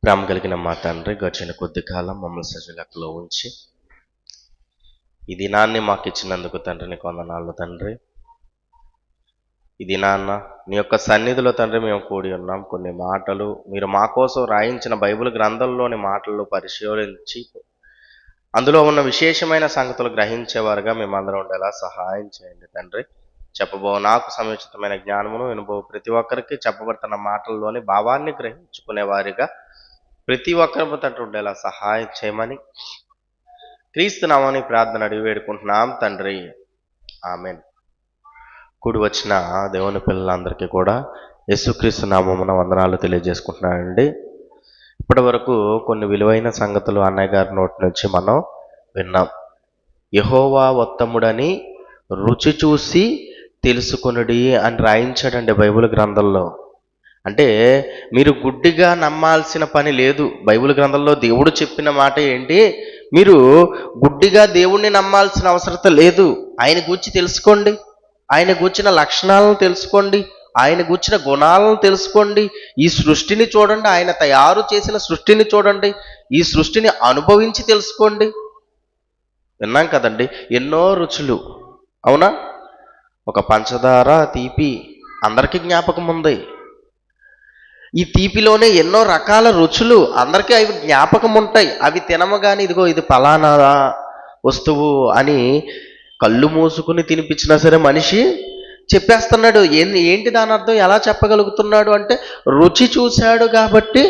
ప్రేమ కలిగిన మా తండ్రి, గడిచిన కొద్ది కాలం మమ్మల్ని సజీలకులో ఉంచి ఈ దినాన్ని మాకు ఇచ్చినందుకు తండ్రి నీకు వందనాలు తండ్రి. ఈ దినాన్న నీ యొక్క సన్నిధిలో తండ్రి మేము కూడి ఉన్నాం. కొన్ని మాటలు మీరు మా కోసం రాయించిన బైబిల్ గ్రంథంలోని మాటలు పరిశీలించి అందులో ఉన్న విశేషమైన సంగతులు గ్రహించేవారుగా మేమందరం ఉండేలా సహాయం చేయండి తండ్రి. చెప్పబో నాకు సముచితమైన జ్ఞానమును వినబో ప్రతి ఒక్కరికి చెప్పబడుతున్న మాటల్లోని భావాన్ని గ్రహించుకునేవారిగా ప్రతి ఒక్కరి తండ్రి ఉండేలా సహాయం చేయమని క్రీస్తు నామమున ప్రార్థన అడిగి వేడుకుంటున్నాం తండ్రి, ఆమేన్. కూడి వచ్చిన దేవుని పిల్లలందరికీ కూడా యేసుక్రీస్తు నామమున వందనాలు తెలియజేసుకుంటున్నానండి. ఇప్పటి వరకు కొన్ని విలువైన సంగతులు అన్నయ్య గారి నోటి నుంచి మనం విన్నాం. యెహోవా ఉత్తముడని రుచి చూసి తెలుసుకొనుడి అని రాయించాడండి బైబిల్ గ్రంథంలో. అంటే మీరు గుడ్డిగా నమ్మాల్సిన పని లేదు. బైబిల్ గ్రంథంలో దేవుడు చెప్పిన మాట ఏంటి? మీరు గుడ్డిగా దేవుణ్ణి నమ్మాల్సిన అవసరం లేదు. ఆయన గూర్చి తెలుసుకోండి, ఆయన గూర్చిన లక్షణాలను తెలుసుకోండి, ఆయన గూర్చిన గుణాలను తెలుసుకోండి. ఈ సృష్టిని చూడండి, ఆయన తయారు చేసిన సృష్టిని చూడండి, ఈ సృష్టిని అనుభవించి తెలుసుకోండి. విన్నాం కదండి, ఎన్నో రుచులు, అవునా? ఒక పంచదార తీపి అందరికీ జ్ఞాపకం ఉంది. ఈ తీపిలోనే ఎన్నో రకాల రుచులు అందరికీ అవి జ్ఞాపకం ఉంటాయి. అవి తినమగాని ఇదిగో ఇది ఫలానా వస్తువు అని కళ్ళు మూసుకుని తినిపించినా సరే మనిషి చెప్పేస్తున్నాడు. ఏంటి దాని అర్థం? ఎలా చెప్పగలుగుతున్నాడు అంటే రుచి చూశాడు కాబట్టి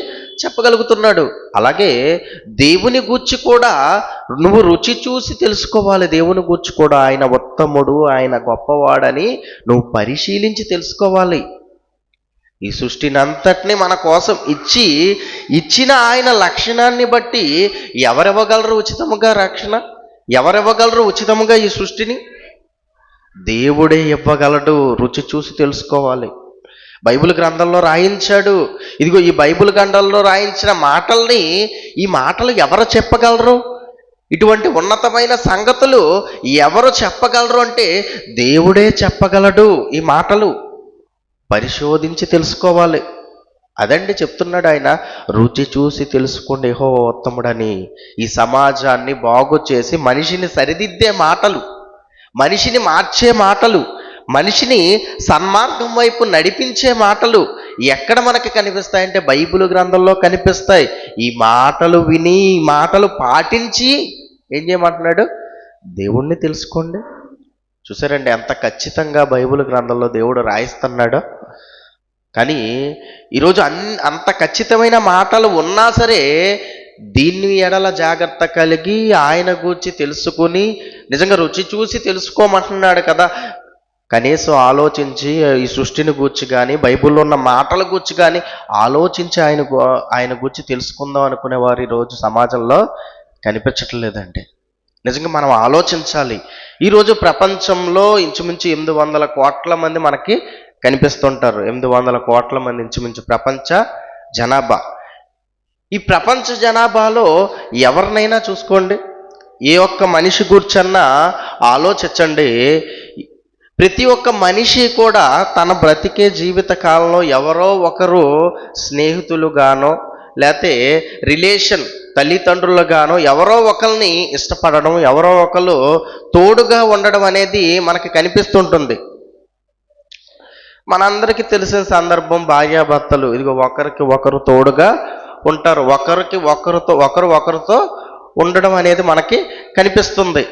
చెప్పగలుగుతున్నాడు. అలాగే దేవుని గూర్చి కూడా నువ్వు రుచి చూసి తెలుసుకోవాలి. దేవుని గూర్చి కూడా ఆయన ఉత్తముడు, ఆయన గొప్పవాడని నువ్వు పరిశీలించి తెలుసుకోవాలి. ఈ సృష్టిని అంతటినీ మన కోసం ఇచ్చిన ఆయన లక్షణాన్ని బట్టి ఎవరివ్వగలరు ఉచితముగా రక్షణ? ఎవరివ్వగలరు ఉచితముగా ఈ సృష్టిని? దేవుడే ఇవ్వగలడు. రుచి చూసి తెలుసుకోవాలి. బైబిల్ గ్రంథంలో రాయించాడు. ఇదిగో ఈ బైబిల్ గ్రంథంలో రాయించిన మాటల్ని, ఈ మాటలు ఎవరు చెప్పగలరు? ఇటువంటి ఉన్నతమైన సంగతులు ఎవరు చెప్పగలరు అంటే దేవుడే చెప్పగలడు. ఈ మాటలు పరిశోధించి తెలుసుకోవాలి. అదండి చెప్తున్నాడు ఆయన, రుచి చూసి తెలుసుకోండి యెహోవా ఉత్తముడని. ఈ సమాజాన్ని బాగు చేసి మనిషిని సరిదిద్దే మాటలు, మనిషిని మార్చే మాటలు, మనిషిని సన్మార్గం వైపు నడిపించే మాటలు ఎక్కడ మనకి కనిపిస్తాయంటే బైబిల్ గ్రంథంలో కనిపిస్తాయి. ఈ మాటలు విని, ఈ మాటలు పాటించి ఏం చేయమంటున్నాడు? దేవుణ్ణి తెలుసుకోండి. చూసారండి ఎంత ఖచ్చితంగా బైబిల్ గ్రంథంలో దేవుడు రాయిస్తున్నాడో. కానీ ఈరోజు అంత ఖచ్చితమైన మాటలు ఉన్నా సరే దీన్ని ఎడల జాగ్రత్త కలిగి ఆయన గూర్చి తెలుసుకుని నిజంగా రుచి చూసి తెలుసుకోమంటున్నాడు కదా. కనీసం ఆలోచించి ఈ సృష్టిని గూర్చి కానీ బైబిల్లో ఉన్న మాటల గూర్చి కానీ ఆలోచించి ఆయన గూర్చి తెలుసుకుందాం అనుకునే వారు ఈరోజు సమాజంలో కనిపించటం లేదండి. నిజంగా మనం ఆలోచించాలి. ఈరోజు ప్రపంచంలో ఇంచుమించు 800 కోట్ల మంది మనకి కనిపిస్తుంటారు. 800 కోట్ల మంది ఇంచుమించు ప్రపంచ జనాభా. ఈ ప్రపంచ జనాభాలో ఎవరినైనా చూసుకోండి, ఏ ఒక్క మనిషి కూర్చన్నా ఆలోచించండి. ప్రతి ఒక్క మనిషి కూడా తన బ్రతికే జీవిత కాలంలో ఎవరో ఒకరు స్నేహితులుగానో లేకపోతే రిలేషన్ తల్లిదండ్రులుగానో ఎవరో ఒకరిని ఇష్టపడడం, ఎవరో ఒకరు తోడుగా ఉండడం అనేది మనకి కనిపిస్తుంటుంది. మనందరికీ తెలిసిన సందర్భం భార్యాభర్తలు. ఇదిగో ఒకరికి ఒకరు తోడుగా ఉంటారు, ఒకరితో ఉండడం అనేది మనకి కనిపిస్తుంది.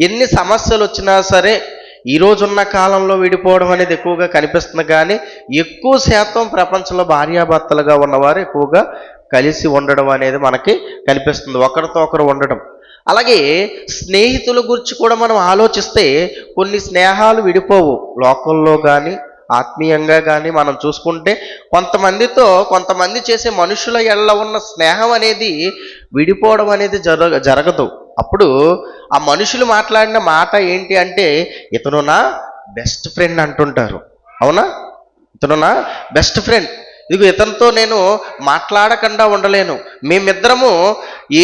ఎన్ని సమస్యలు వచ్చినా సరే ఈరోజున్న కాలంలో విడిపోవడం అనేది ఎక్కువగా కనిపిస్తుంది. కానీ ఎక్కువ శాతం ప్రపంచంలో భార్యాభర్తలుగా ఉన్నవారు ఎక్కువగా కలిసి ఉండడం అనేది మనకి కనిపిస్తుంది, ఒకరితో ఒకరు ఉండడం. అలాగే స్నేహితుల గురించి కూడా మనం ఆలోచిస్తే కొన్ని స్నేహాలు విడిపోవు. లోకంలో కానీ ఆత్మీయంగా కానీ మనం చూసుకుంటే కొంతమంది చేసే మనుషుల ఎడల ఉన్న స్నేహం అనేది విడిపోవడం అనేది జరగదు. అప్పుడు ఆ మనుషులు మాట్లాడిన మాట ఏంటి అంటే ఇతను నా బెస్ట్ ఫ్రెండ్ అంటుంటారు. అవునా? ఇతను నా బెస్ట్ ఫ్రెండ్, ఇదిగో ఇతనితో నేను మాట్లాడకుండా ఉండలేను, మేమిద్దరము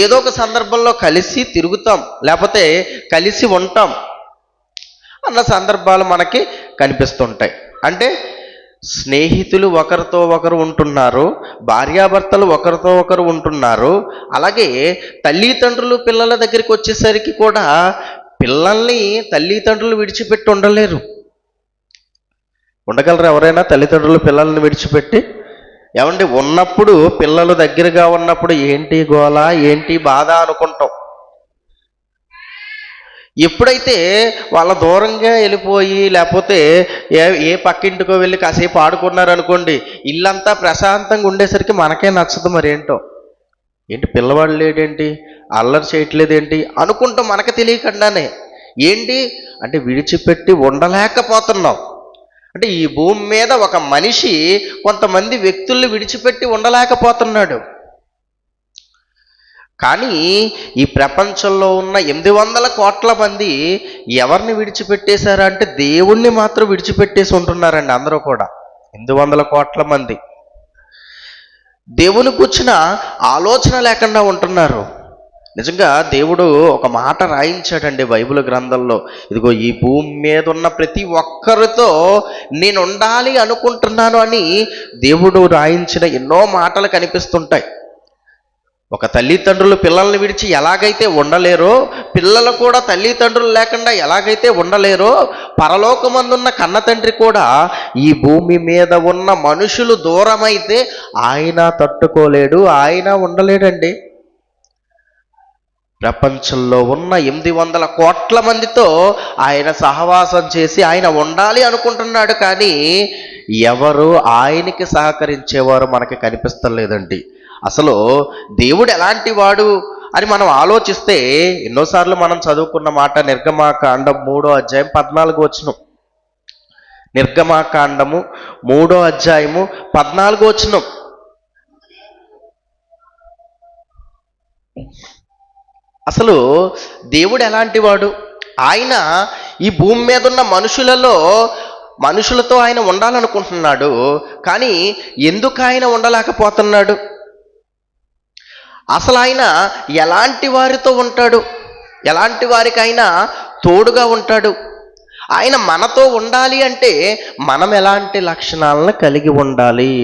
ఏదో ఒక సందర్భంలో కలిసి తిరుగుతాం లేకపోతే కలిసి ఉంటాం అన్న సందర్భాలు మనకి కనిపిస్తుంటాయి. అంటే స్నేహితులు ఒకరితో ఒకరు ఉంటున్నారు, భార్యాభర్తలు ఒకరితో ఒకరు ఉంటున్నారు. అలాగే తల్లిదండ్రులు పిల్లల దగ్గరికి వచ్చేసరికి కూడా పిల్లల్ని తల్లిదండ్రులు విడిచిపెట్టి ఉండలేరు. ఉండగలరు ఎవరైనా తల్లిదండ్రులు పిల్లల్ని విడిచిపెట్టి? ఏమండి, ఉన్నప్పుడు పిల్లలు దగ్గరగా ఉన్నప్పుడు ఏంటి గోల, ఏంటి బాధ అనుకుంటాం. ఎప్పుడైతే వాళ్ళ దూరంగా వెళ్ళిపోయి లేకపోతే ఏ పక్కింటికో వెళ్ళి కాసేపు ఆడుకున్నారనుకోండి, ఇల్లంతా ప్రశాంతంగా ఉండేసరికి మనకే నచ్చదు. మరేంటో, ఏంటి పిల్లవాడు లేడేంటి, అల్లరి చేయట్లేదేంటి అనుకుంటాం మనకు తెలియకుండానే. ఏంటి అంటే విడిచిపెట్టి ఉండలేకపోతున్నాం. అంటే ఈ భూమి మీద ఒక మనిషి కొంతమంది వ్యక్తుల్ని విడిచిపెట్టి ఉండలేకపోతున్నాడు. కానీ ఈ ప్రపంచంలో ఉన్న 800 కోట్ల మంది ఎవరిని విడిచిపెట్టేశారా అంటే దేవుణ్ణి మాత్రం విడిచిపెట్టేసి ఉంటున్నారండి. అందరూ కూడా 800 కోట్ల మంది దేవుని కూర్చున్న ఆలోచన లేకుండా ఉంటున్నారు. నిజంగా దేవుడు ఒక మాట రాయించాడండి బైబిల్ గ్రంథంలో. ఇదిగో ఈ భూమి మీద ఉన్న ప్రతి ఒక్కరితో నేను ఉండాలి అనుకుంటున్నాను అని దేవుడు రాయించిన ఎన్నో మాటలు కనిపిస్తుంటాయి. ఒక తల్లిదండ్రులు పిల్లల్ని విడిచి ఎలాగైతే ఉండలేరో, పిల్లలు కూడా తల్లిదండ్రులు లేకుండా ఎలాగైతే ఉండలేరో, పరలోకమందున్న కన్న తండ్రి కూడా ఈ భూమి మీద ఉన్న మనుషులు దూరమైతే ఆయన తట్టుకోలేడు, ఆయన ఉండలేడండి. ప్రపంచంలో ఉన్న 800 కోట్ల మందితో ఆయన సహవాసం చేసి ఆయన ఉండాలి అనుకుంటున్నాడు. కానీ ఎవరు ఆయనకి సహకరించేవారు మనకి కనిపిస్తలేదండి. అసలు దేవుడు ఎలాంటి వాడు అని మనం ఆలోచిస్తే ఎన్నోసార్లు మనం చదువుకున్న మాట నిర్గమాకాండం 3వ అధ్యాయం 14వ వచనం. నిర్గమాకాండము 3వ అధ్యాయము 14వ వచనం. అసలు దేవుడు ఎలాంటి వాడు? ఆయన ఈ భూమి మీద ఉన్న మనుషులతో ఆయన ఉండాలనుకుంటున్నాడు. కానీ ఎందుకు ఆయన ఉండలేకపోతున్నాడు? అసలు ఆయన ఎలాంటి వారితో ఉంటాడు? ఎలాంటి వారికైనా తోడుగా ఉంటాడు? ఆయన మనతో ఉండాలి అంటే మనం ఎలాంటి లక్షణాలను కలిగి ఉండాలి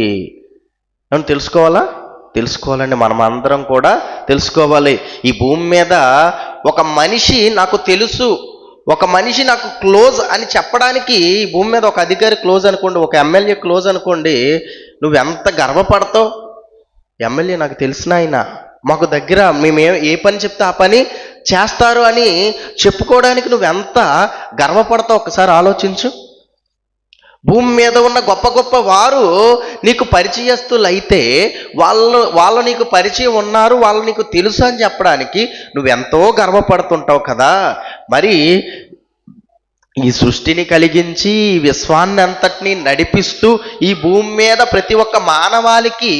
అని తెలుసుకోవాలండి. మనం అందరం కూడా తెలుసుకోవాలి. ఈ భూమి మీద ఒక మనిషి నాకు తెలుసు, ఒక మనిషి నాకు క్లోజ్ అని చెప్పడానికి ఈ భూమి మీద ఒక అధికారి క్లోజ్ అనుకోండి, ఒక ఎమ్మెల్యే క్లోజ్ అనుకోండి, నువ్వెంత గర్వపడతావు? ఎమ్మెల్యే నాకు తెలిసిన ఆయన, మాకు దగ్గర, మేము ఏ పని చెప్తే ఆ పని చేస్తారు అని చెప్పుకోవడానికి నువ్వెంత గర్వపడతావు ఒకసారి ఆలోచించు. భూమి మీద ఉన్న గొప్ప గొప్ప వారు నీకు పరిచయస్తులు అయితే వాళ్ళు నీకు పరిచయం ఉన్నారు, వాళ్ళు నీకు తెలుసు అని చెప్పడానికి నువ్వెంతో గర్వపడుతుంటావు కదా. మరి ఈ సృష్టిని కలిగించి ఈ విశ్వాన్ని అంతటినీ నడిపిస్తూ ఈ భూమి మీద ప్రతి ఒక్క మానవాళికి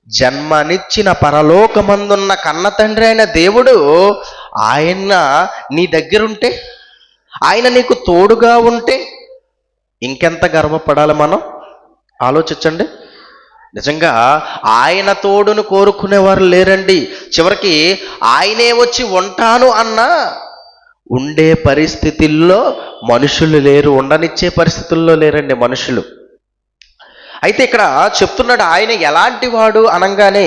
జన్మనిచ్చిన పరలోకమందున్న కన్న తండ్రి అయిన దేవుడు ఆయన నీ దగ్గరుంటే, ఆయన నీకు తోడుగా ఉంటే ఇంకెంత గర్వపడాలి మనం? ఆలోచించండి. నిజంగా ఆయన తోడును కోరుకునేవారు లేరండి. చివరికి ఆయనే వచ్చి ఉంటాను అన్నా ఉండే పరిస్థితుల్లో మనుషులు లేరు, ఉండనిచ్చే పరిస్థితుల్లో లేరండి మనుషులు. అయితే ఇక్కడ చెప్తున్నాడు ఆయన ఎలాంటి వాడు అనగానే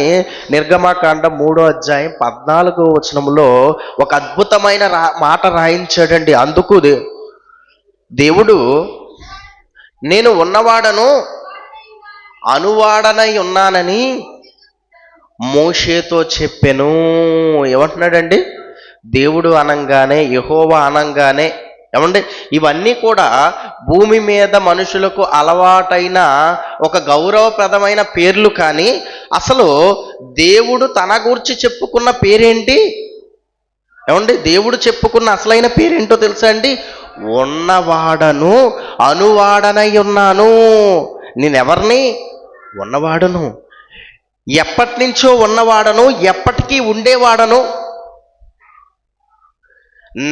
నిర్గమాకాండం 3వ అధ్యాయం 14వ వచనంలో ఒక అద్భుతమైన మాట రాయించాడండి. అందుకు దేవుడు నేను ఉన్నవాడను అనువాడనై ఉన్నానని మోషేతో చెప్పెను. ఏమంటున్నాడండి? దేవుడు అనంగానే, యెహోవా అనంగానే, ఏమండి ఇవన్నీ కూడా భూమి మీద మనుషులకు అలవాటైన ఒక గౌరవప్రదమైన పేర్లు. కానీ అసలు దేవుడు తన గురించి చెప్పుకున్న పేరేంటి? ఏమండి దేవుడు చెప్పుకున్న అసలైన పేరేంటో తెలుసా అండి? ఉన్నవాడను అనువాడనై ఉన్నాను. నేనెవరిని? ఉన్నవాడను, ఎప్పటి నుంచో ఉన్నవాడను, ఎప్పటికీ ఉండేవాడను,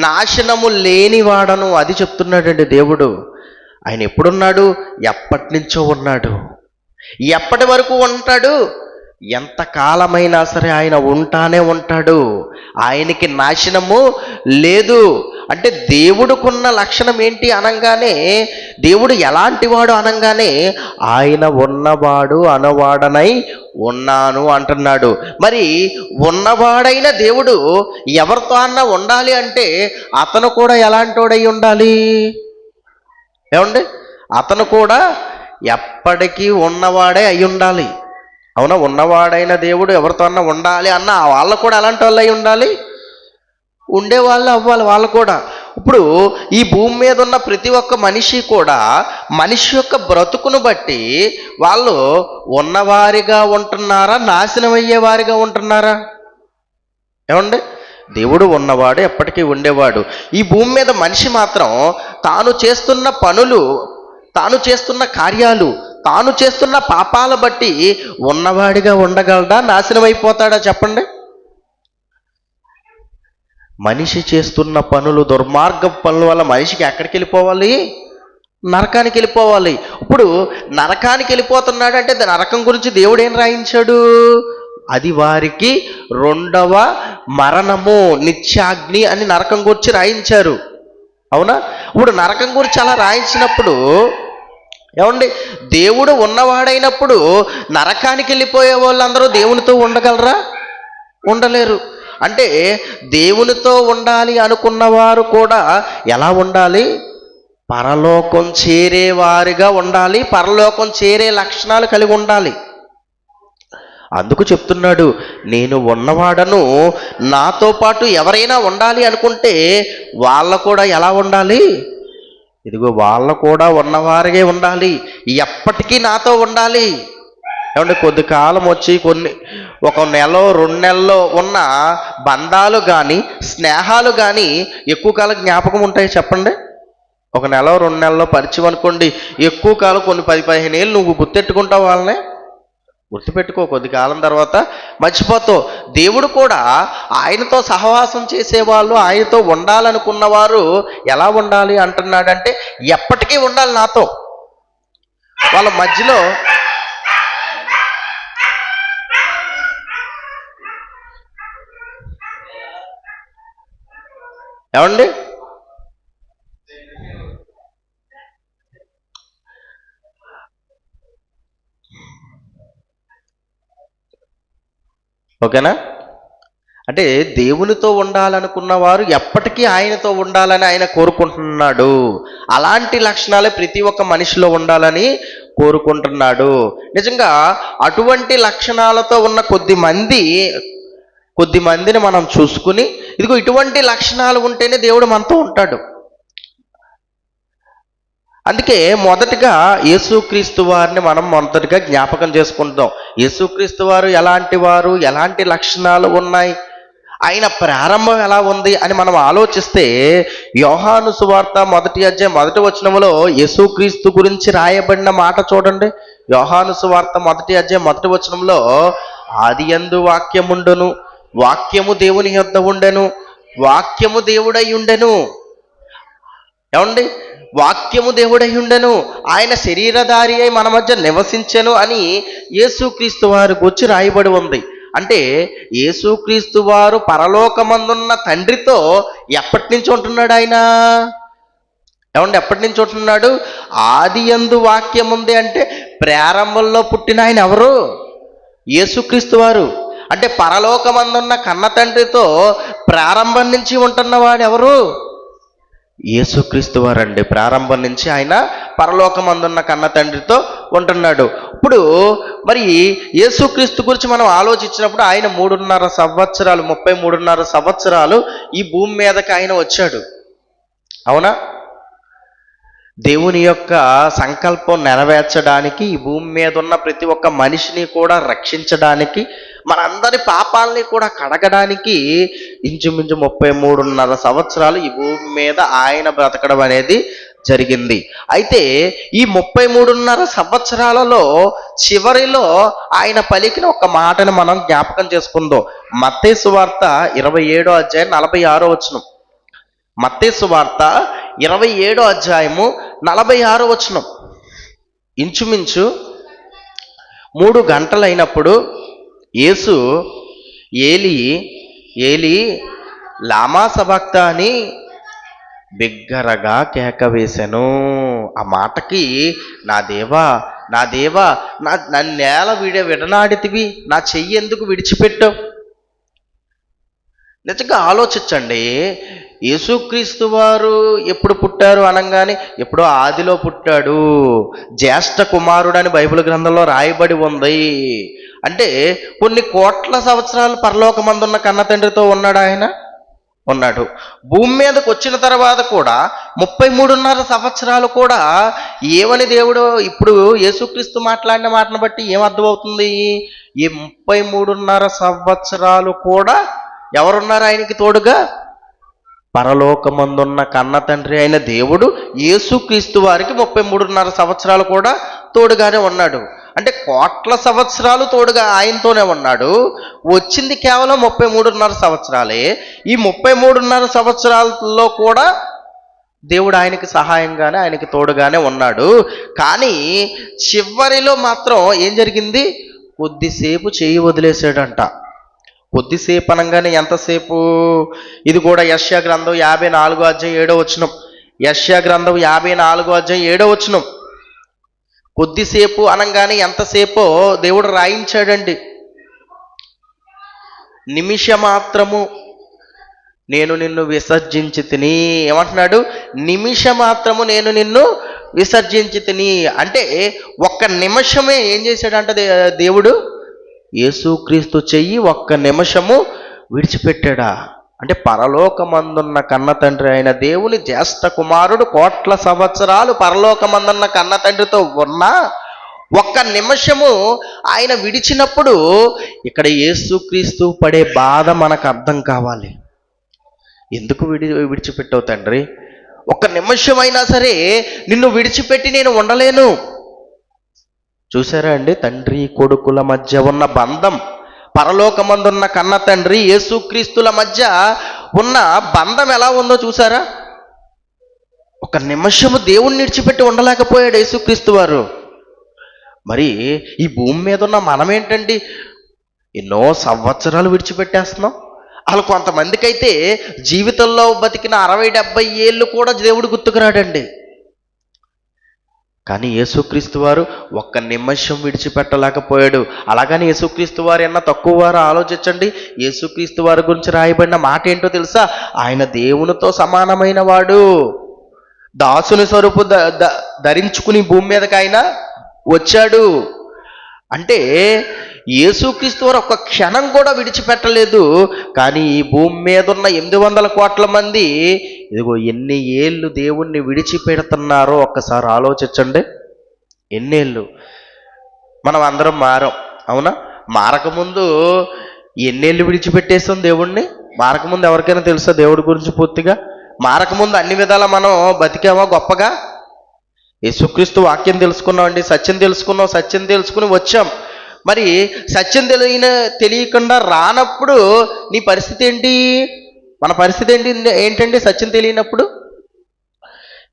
నాశనము లేనివాడను. అది చెప్తున్నాడండి దేవుడు. ఆయన ఎప్పుడున్నాడు? ఎప్పటి నుంచో ఉన్నాడు. ఎప్పటి వరకు ఉంటాడు? ఎంతకాలమైనా సరే ఆయన ఉంటానే ఉంటాడు. ఆయనకి నాశనము లేదు. అంటే దేవుడికున్న లక్షణం ఏంటి అనగానే, దేవుడు ఎలాంటి వాడు అనగానే, ఆయన ఉన్నవాడు అనవాడనై ఉన్నాను అంటున్నాడు. మరి ఉన్నవాడైన దేవుడు ఎవరితో అన్నా ఉండాలి అంటే అతను కూడా ఎలాంటోడై ఉండాలి? ఏమండి, అతను కూడా ఎప్పటికీ ఉన్నవాడే అయి ఉండాలి. అవునా? ఉన్నవాడైన దేవుడు ఎవరితో అన్నా ఉండాలి అన్న వాళ్ళు కూడా ఎలాంటి వాళ్ళు అయి ఉండాలి? ఉండేవాళ్ళు అవ్వాలి వాళ్ళు కూడా. ఇప్పుడు ఈ భూమి మీద ఉన్న ప్రతి ఒక్క మనిషి కూడా మనిషి యొక్క బ్రతుకును బట్టి వాళ్ళు ఉన్నవారిగా ఉంటున్నారా, నాశనం అయ్యేవారిగా ఉంటున్నారా? ఏమండి, దేవుడు ఉన్నవాడు, ఎప్పటికీ ఉండేవాడు. ఈ భూమి మీద మనిషి మాత్రం తాను చేస్తున్న పనులు, తాను చేస్తున్న కార్యాలు, తాను చేస్తున్న పాపాల బట్టి ఉన్నవాడిగా ఉండగలడా, నాశనం అయిపోతాడా? చెప్పండి. మనిషి చేస్తున్న పనులు, దుర్మార్గ పనుల వల్ల మనిషికి ఎక్కడికి వెళ్ళిపోవాలి? నరకానికి వెళ్ళిపోవాలి. ఇప్పుడు నరకానికి వెళ్ళిపోతున్నాడు అంటే నరకం గురించి దేవుడు ఏం రాయించాడు? అది వారికి రెండవ మరణము, నిత్యాగ్ని అని నరకం గురించి రాయించారు. అవునా? ఇప్పుడు నరకం గురించి అలా రాయించినప్పుడు ఏమండి, దేవుడు ఉన్నవాడైనప్పుడు నరకానికి వెళ్ళిపోయే వాళ్ళందరూ దేవునితో ఉండగలరా? ఉండలేరు. అంటే దేవునితో ఉండాలి అనుకున్నవారు కూడా ఎలా ఉండాలి? పరలోకం చేరేవారిగా ఉండాలి, పరలోకం చేరే లక్షణాలు కలిగి ఉండాలి. అందుకు చెప్తున్నాడు, నేను ఉన్నవాడను, నాతో పాటు ఎవరైనా ఉండాలి అనుకుంటే వాళ్ళ కూడా ఎలా ఉండాలి? ఇదిగో వాళ్ళు కూడా ఉన్నవారిగే ఉండాలి, ఎప్పటికీ నాతో ఉండాలి. ఏమంటే కొద్ది కాలం వచ్చి ఒక నెల 2 నెలల్లో ఉన్న బంధాలు కానీ స్నేహాలు కానీ ఎక్కువ కాలం జ్ఞాపకం ఉంటాయి? చెప్పండి. ఒక నెల 2 నెలల్లో పరిచయం అనుకోండి, ఎక్కువ కాలం కొన్ని 10-15 ఏళ్ళు నువ్వు గుర్తెట్టుకుంటావు వాళ్ళనే. గుర్తుపెట్టుకో, కొద్ది కాలం తర్వాత మర్చిపోతావు. దేవుడు కూడా ఆయనతో సహవాసం చేసేవాళ్ళు, ఆయనతో ఉండాలనుకున్నవారు ఎలా ఉండాలి అంటున్నాడంటే ఎప్పటికీ ఉండాలి నాతో. వాళ్ళ మధ్యలో ఏమండి, ఓకేనా? అంటే దేవునితో ఉండాలనుకున్న వారు ఎప్పటికీ ఆయనతో ఉండాలని ఆయన కోరుకుంటున్నాడు. అలాంటి లక్షణాలే ప్రతి ఒక్క మనిషిలో ఉండాలని కోరుకుంటున్నాడు. నిజంగా అటువంటి లక్షణాలతో ఉన్న కొద్ది మందిని మనం చూసుకుని, ఇదిగో ఇటువంటి లక్షణాలు ఉంటేనే దేవుడు మనతో ఉంటాడు. అందుకే మొదటగా యేసుక్రీస్తు వారిని మనం మొదటగా జ్ఞాపకం చేసుకుంటాం. యేసుక్రీస్తు వారు ఎలాంటి వారు, ఎలాంటి లక్షణాలు ఉన్నాయి, ఆయన ప్రారంభం ఎలా ఉంది అని మనం ఆలోచిస్తే, యోహాను సువార్త 1వ అధ్యాయం 1వ వచనంలో యేసుక్రీస్తు గురించి రాయబడిన మాట చూడండి. యోహాను సువార్త 1వ అధ్యాయం 1వ వచనంలో, ఆదియందు వాక్యముండును, వాక్యము దేవుని యొద్ద ఉండెను, వాక్యము దేవుడై ఉండెను. ఏమండి, వాక్యము దేవుడై ఉండెను, ఆయన శరీరధారి అయి మన మధ్య నివసించెను అని యేసుక్రీస్తు వారి గురించి రాయబడి ఉంది. అంటే యేసుక్రీస్తు వారు పరలోకమందున్న తండ్రితో ఎప్పటి నుంచి ఉంటున్నాడు ఆయన? ఏమండి, ఎప్పటి నుంచి ఉంటున్నాడు? ఆదియందు వాక్యం ఉంది అంటే ప్రారంభంలో పుట్టిన ఆయన ఎవరు? యేసుక్రీస్తు వారు. అంటే పరలోకమందున్న కన్న తండ్రితో ప్రారంభం నుంచి ఉంటున్నవాడు ఎవరు? యేసుక్రీస్తు వారండి. ప్రారంభం నుంచి ఆయన పరలోకమందున్న కన్న తండ్రితో ఉంటున్నాడు. ఇప్పుడు మరి యేసుక్రీస్తు గురించి మనం ఆలోచించినప్పుడు ఆయన 3.5 సంవత్సరాలు, 33.5 సంవత్సరాలు ఈ భూమి మీదకి ఆయన వచ్చాడు. అవునా? దేవుని యొక్క సంకల్పం నెరవేర్చడానికి, ఈ భూమి మీద ఉన్న ప్రతి ఒక్క మనిషిని కూడా రక్షించడానికి, మనందరి పాపాలని కూడా కడగడానికి ఇంచుమించు 33.5 సంవత్సరాలు ఈ భూమి మీద ఆయన బ్రతకడం అనేది జరిగింది. అయితే ఈ 33.5 సంవత్సరాలలో చివరిలో ఆయన పలికిన ఒక మాటను మనం జ్ఞాపకం చేసుకుందాం. మత్తయి సువార్త 27వ అధ్యాయం 46వ వచనం. మత్తయి సువార్త 27వ అధ్యాయము 46వ వచనం. ఇంచుమించు 3 గంటలైనప్పుడు యేసు ఏలి ఏలి లామా సబక్తాని బిగ్గరగా కేక వేశాను. ఆ మాటకి నా దేవా, నా దేవా, నన్ను నేల విడనాడితివి, నా చెయ్యి ఎందుకు విడిచిపెట్టావు? నిజంగా ఆలోచించండి. యేసుక్రీస్తు వారు ఎప్పుడు పుట్టారు అనగానే ఎప్పుడో ఆదిలో పుట్టాడు, జ్యేష్ఠ కుమారుడని బైబిల్ గ్రంథంలో రాయబడి ఉంది. అంటే కొన్ని కోట్ల సంవత్సరాలు పరలోకమందున్న కన్న తండ్రితో ఉన్నాడు ఆయన, ఉన్నాడు. భూమి మీదకి వచ్చిన తర్వాత కూడా 33.5 సంవత్సరాలు కూడా ఏమని దేవుడు ఇప్పుడు యేసుక్రీస్తు మాట్లాడిన మాటను బట్టి ఏమర్థమవుతుంది? ఈ 33.5 సంవత్సరాలు కూడా ఎవరున్నారు ఆయనకి తోడుగా? పరలోకమందున్న కన్న తండ్రి అయిన దేవుడు యేసుక్రీస్తు వారికి 33.5 సంవత్సరాలు కూడా తోడుగానే ఉన్నాడు. అంటే కోట్ల సంవత్సరాలు తోడుగా ఆయనతోనే ఉన్నాడు. వచ్చింది కేవలం 33.5 సంవత్సరాలే. ఈ 33.5 సంవత్సరాలలో కూడా దేవుడు ఆయనకి సహాయంగానే, ఆయనకి తోడుగానే ఉన్నాడు. కానీ చివరిలో మాత్రం ఏం జరిగింది? కొద్దిసేపు చేయి వదిలేసాడంట. కొద్దిసేపు అనగానే ఎంతసేపు? ఇది కూడా యెషయా గ్రంథం 54వ అధ్యాయం 7వ వచనం. యెషయా గ్రంథం 54వ అధ్యాయం 7వ వచనం. కొద్దిసేపు అనగానే ఎంతసేపో దేవుడు రాయించాడండి. నిమిషమాత్రము నేను నిన్ను విసర్జించి తిని. ఏమంటున్నాడు? నిమిషమాత్రము నేను నిన్ను విసర్జించి తిని. అంటే ఒక్క నిమిషమే ఏం చేశాడంట దేవుడు? యేసుక్రీస్తు చెయ్యి ఒక్క నిమిషము విడిచిపెట్టాడా? అంటే పరలోకమందున్న కన్న తండ్రి అయిన దేవుని జ్యేష్ఠ కుమారుడు కోట్ల సంవత్సరాలు పరలోకమందున్న కన్న తండ్రితో ఉన్నా ఒక్క నిమిషము ఆయన విడిచినప్పుడు ఇక్కడ యేసుక్రీస్తు పడే బాధ మనకు అర్థం కావాలి. ఎందుకు విడిచిపెట్టావు తండ్రి? ఒక్క నిమిషమైనా సరే నిన్ను విడిచిపెట్టి నేను ఉండలేను. చూసారా అండి, తండ్రి కొడుకుల మధ్య ఉన్న బంధం, పరలోకమందున్న కన్న తండ్రి యేసుక్రీస్తుల మధ్య ఉన్న బంధం ఎలా ఉందో చూసారా? ఒక నిమిషము దేవుణ్ణి విడిచిపెట్టి ఉండలేకపోయాడు యేసుక్రీస్తు వారు. మరి ఈ భూమి మీద ఉన్న మనమేంటండి, ఎన్నో సంవత్సరాలు విడిచిపెట్టేస్తున్నాం. అలా కొంతమందికి అయితే జీవితంలో బతికిన 60-70 ఏళ్ళు కూడా దేవుడు గుర్తుకురాడండి. కానీ యేసుక్రీస్తు వారు ఒక్క నిమిషం విడిచిపెట్టలేకపోయాడు. అలాగని యేసుక్రీస్తు వారు ఎన్న తక్కువ వారు ఆలోచించండి. యేసుక్రీస్తు వారి గురించి రాయబడిన మాట ఏంటో తెలుసా? ఆయన దేవునితో సమానమైన వాడు. దాసుని స్వరూపు ధరించుకుని భూమి మీదకి ఆయన వచ్చాడు. అంటే యేసుక్రీస్తు వారు ఒక్క క్షణం కూడా విడిచిపెట్టలేదు. కానీ ఈ భూమి మీద ఉన్న 800 కోట్ల మంది ఇదిగో ఎన్ని ఏళ్ళు దేవుణ్ణి విడిచిపెడుతున్నారో ఒక్కసారి ఆలోచించండి. ఎన్నేళ్ళు? మనం అందరం మారం, అవునా? మారకముందు ఎన్నేళ్ళు విడిచిపెట్టేస్తాం దేవుణ్ణి? మారకముందు ఎవరికైనా తెలుసా దేవుడి గురించి పూర్తిగా? మారకముందు అన్ని విధాలా మనం బతికామా గొప్పగా? యేసుక్రీస్తు వాక్యం తెలుసుకున్నామండి, సత్యం తెలుసుకున్నాం, సత్యం తెలుసుకుని వచ్చాం. మరి సత్యం తెలియకుండా రానప్పుడు నీ పరిస్థితి ఏంటి? మన పరిస్థితి ఏంటండి సత్యం తెలియనప్పుడు?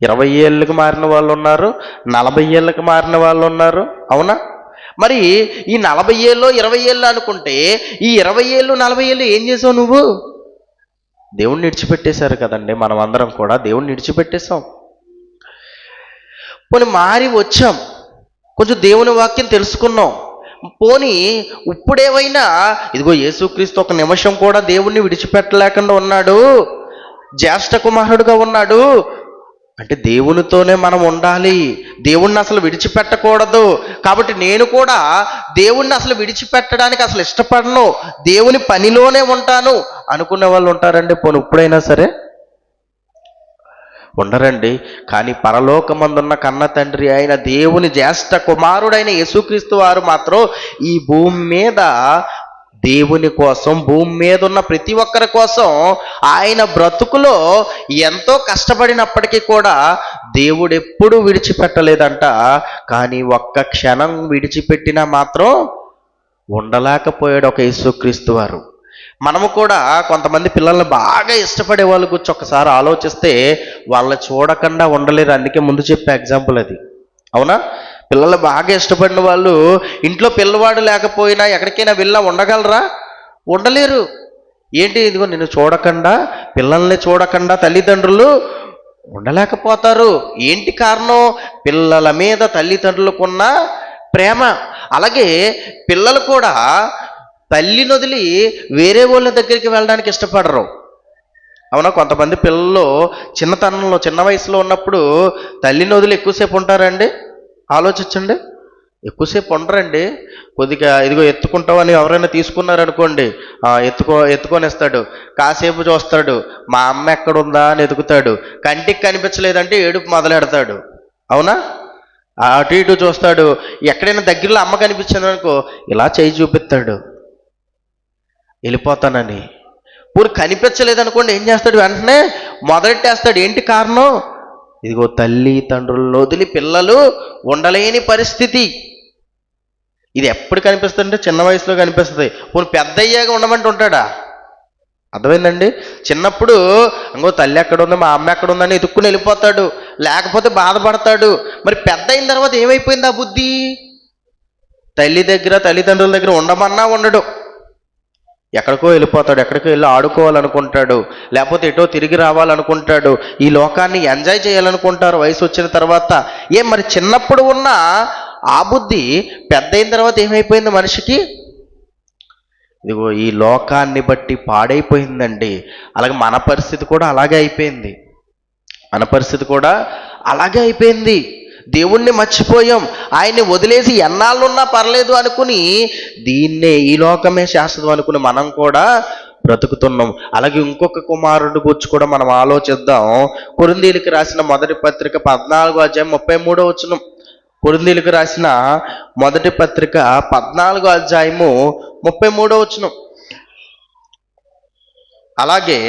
20 ఏళ్ళకి మారిన వాళ్ళు ఉన్నారు, 40 ఏళ్ళకి మారిన వాళ్ళు ఉన్నారు, అవునా? మరి ఈ 40 ఏళ్ళు 20 ఏళ్ళు అనుకుంటే ఈ 20 ఏళ్ళు 40 ఏళ్ళు ఏం చేసావు నువ్వు? దేవుణ్ణి విడిచిపెట్టేశారు కదండి. మనం అందరం కూడా దేవుణ్ణి విడిచిపెట్టేశాం. పోనీ మారి వచ్చాం, కొంచెం దేవుని వాక్యం తెలుసుకున్నాం. పోనీ ఇప్పుడేమైనా ఇదిగో యేసుక్రీస్తు ఒక నిమిషం కూడా దేవుణ్ణి విడిచిపెట్టలేకుండా ఉన్నాడు, జ్యేష్ఠ కుమారుడుగా ఉన్నాడు అంటే దేవునితోనే మనం ఉండాలి, దేవుణ్ణి అసలు విడిచిపెట్టకూడదు. కాబట్టి నేను కూడా దేవుణ్ణి అసలు విడిచిపెట్టడానికి అసలు ఇష్టపడను, దేవుని పనిలోనే ఉంటాను అనుకునే వాళ్ళు ఉంటారండి. పోనీ ఇప్పుడైనా సరే ఉండరండి. కానీ పరలోకమందున్న కన్న తండ్రి అయిన దేవుని జ్యేష్ఠ కుమారుడైన యేసుక్రీస్తు వారు మాత్రం ఈ భూమి మీద దేవుని కోసం, భూమి మీద ఉన్న ప్రతి ఒక్కరి కోసం ఆయన బ్రతుకులో ఎంతో కష్టపడినప్పటికీ కూడా దేవుడు ఎప్పుడూ విడిచిపెట్టలేదంట. కానీ ఒక్క క్షణం విడిచిపెట్టినా మాత్రం ఉండలేకపోయాడు ఒక యేసుక్రీస్తు వారు. మనము కూడా కొంతమంది పిల్లల్ని బాగా ఇష్టపడే వాళ్ళ గురించి ఒకసారి ఆలోచిస్తే వాళ్ళని చూడకుండా ఉండలేరు. అందుకే ముందు చెప్పే ఎగ్జాంపుల్ అది, అవునా? పిల్లలు బాగా ఇష్టపడిన వాళ్ళు ఇంట్లో పిల్లవాడు లేకపోయినా ఎక్కడికైనా వెళ్ళా ఉండగలరా? ఉండలేరు. ఏంటి? ఇదిగో నిన్ను చూడకుండా, పిల్లల్ని చూడకుండా తల్లిదండ్రులు ఉండలేకపోతారు. ఏంటి కారణం? పిల్లల మీద తల్లిదండ్రులకున్న ప్రేమ. అలాగే పిల్లలు కూడా తల్లిని వదిలి వేరే వాళ్ళ దగ్గరికి వెళ్ళడానికి ఇష్టపడరు. అవునా? కొంతమంది పిల్లలు చిన్నతనంలో చిన్న వయసులో ఉన్నప్పుడు తల్లిని వదిలి ఎక్కువసేపు ఉంటారండి. ఆలోచించండి. ఎక్కువసేపు ఉండరండి. కొద్దిగా ఇదిగో ఎత్తుకుంటామని ఎవరైనా తీసుకున్నారనుకోండి, ఎత్తుకొని ఇస్తాడు. కాసేపు చూస్తాడు, మా అమ్మ ఎక్కడుందా అని ఎతుకుతాడు. కంటికి కనిపించలేదంటే ఏడుపు మొదలెడతాడు. అవునా? అటు ఇటు చూస్తాడు. ఎక్కడైనా దగ్గరలో అమ్మ కనిపించింది అనుకో, ఇలా చేయి చూపిస్తాడు వెళ్ళిపోతానని. పూర్తి కనిపించలేదనుకోండి ఏం చేస్తాడు? వెంటనే మొదలెట్టేస్తాడు. ఏంటి కారణం? ఇదిగో తల్లి తండ్రులను వదిలి పిల్లలు ఉండలేని పరిస్థితి. ఇది ఎప్పుడు కనిపిస్తుందంటే చిన్న వయసులో కనిపిస్తుంది. పోనీ పెద్ద అయ్యాక ఉండమంటే ఉంటాడా? అర్థమైందండి? చిన్నప్పుడు ఇంకో తల్లి ఎక్కడ ఉంది, మా అమ్మ ఎక్కడ ఉందని ఎత్తుక్కుని వెళ్ళిపోతాడు, లేకపోతే బాధపడతాడు. మరి పెద్ద అయిన తర్వాత ఏమైపోయింది ఆ బుద్ధి? తల్లిదండ్రుల దగ్గర ఉండమన్నా ఉండడు. ఎక్కడికో వెళ్ళిపోతాడు. ఎక్కడికో వెళ్ళి ఆడుకోవాలనుకుంటాడు, లేకపోతే ఎటో తిరిగి రావాలనుకుంటాడు. ఈ లోకాన్ని ఎంజాయ్ చేయాలనుకుంటారు వయసు వచ్చిన తర్వాత. మరి చిన్నప్పుడు ఉన్న ఆ బుద్ధి పెద్ద అయిన తర్వాత ఏమైపోయింది మనిషికి? ఇదిగో ఈ లోకాన్ని బట్టి పాడైపోయిందండి. అలాగే మన పరిస్థితి కూడా అలాగే అయిపోయింది. దేవుణ్ణి మర్చిపోయాం. ఆయన్ని వదిలేసి ఎన్నాళ్ళున్నా పర్లేదు అనుకుని, దీన్నే ఈ లోకమే శాశ్వతం అనుకుని మనం కూడా బ్రతుకుతున్నాం. అలాగే ఇంకొక కుమారుడు గురించి కూడా మనం ఆలోచిద్దాం. కొరింథీయులకు రాసిన మొదటి పత్రిక 14:33. కొరింథీయులకు రాసిన మొదటి పత్రిక 14:33. అలాగే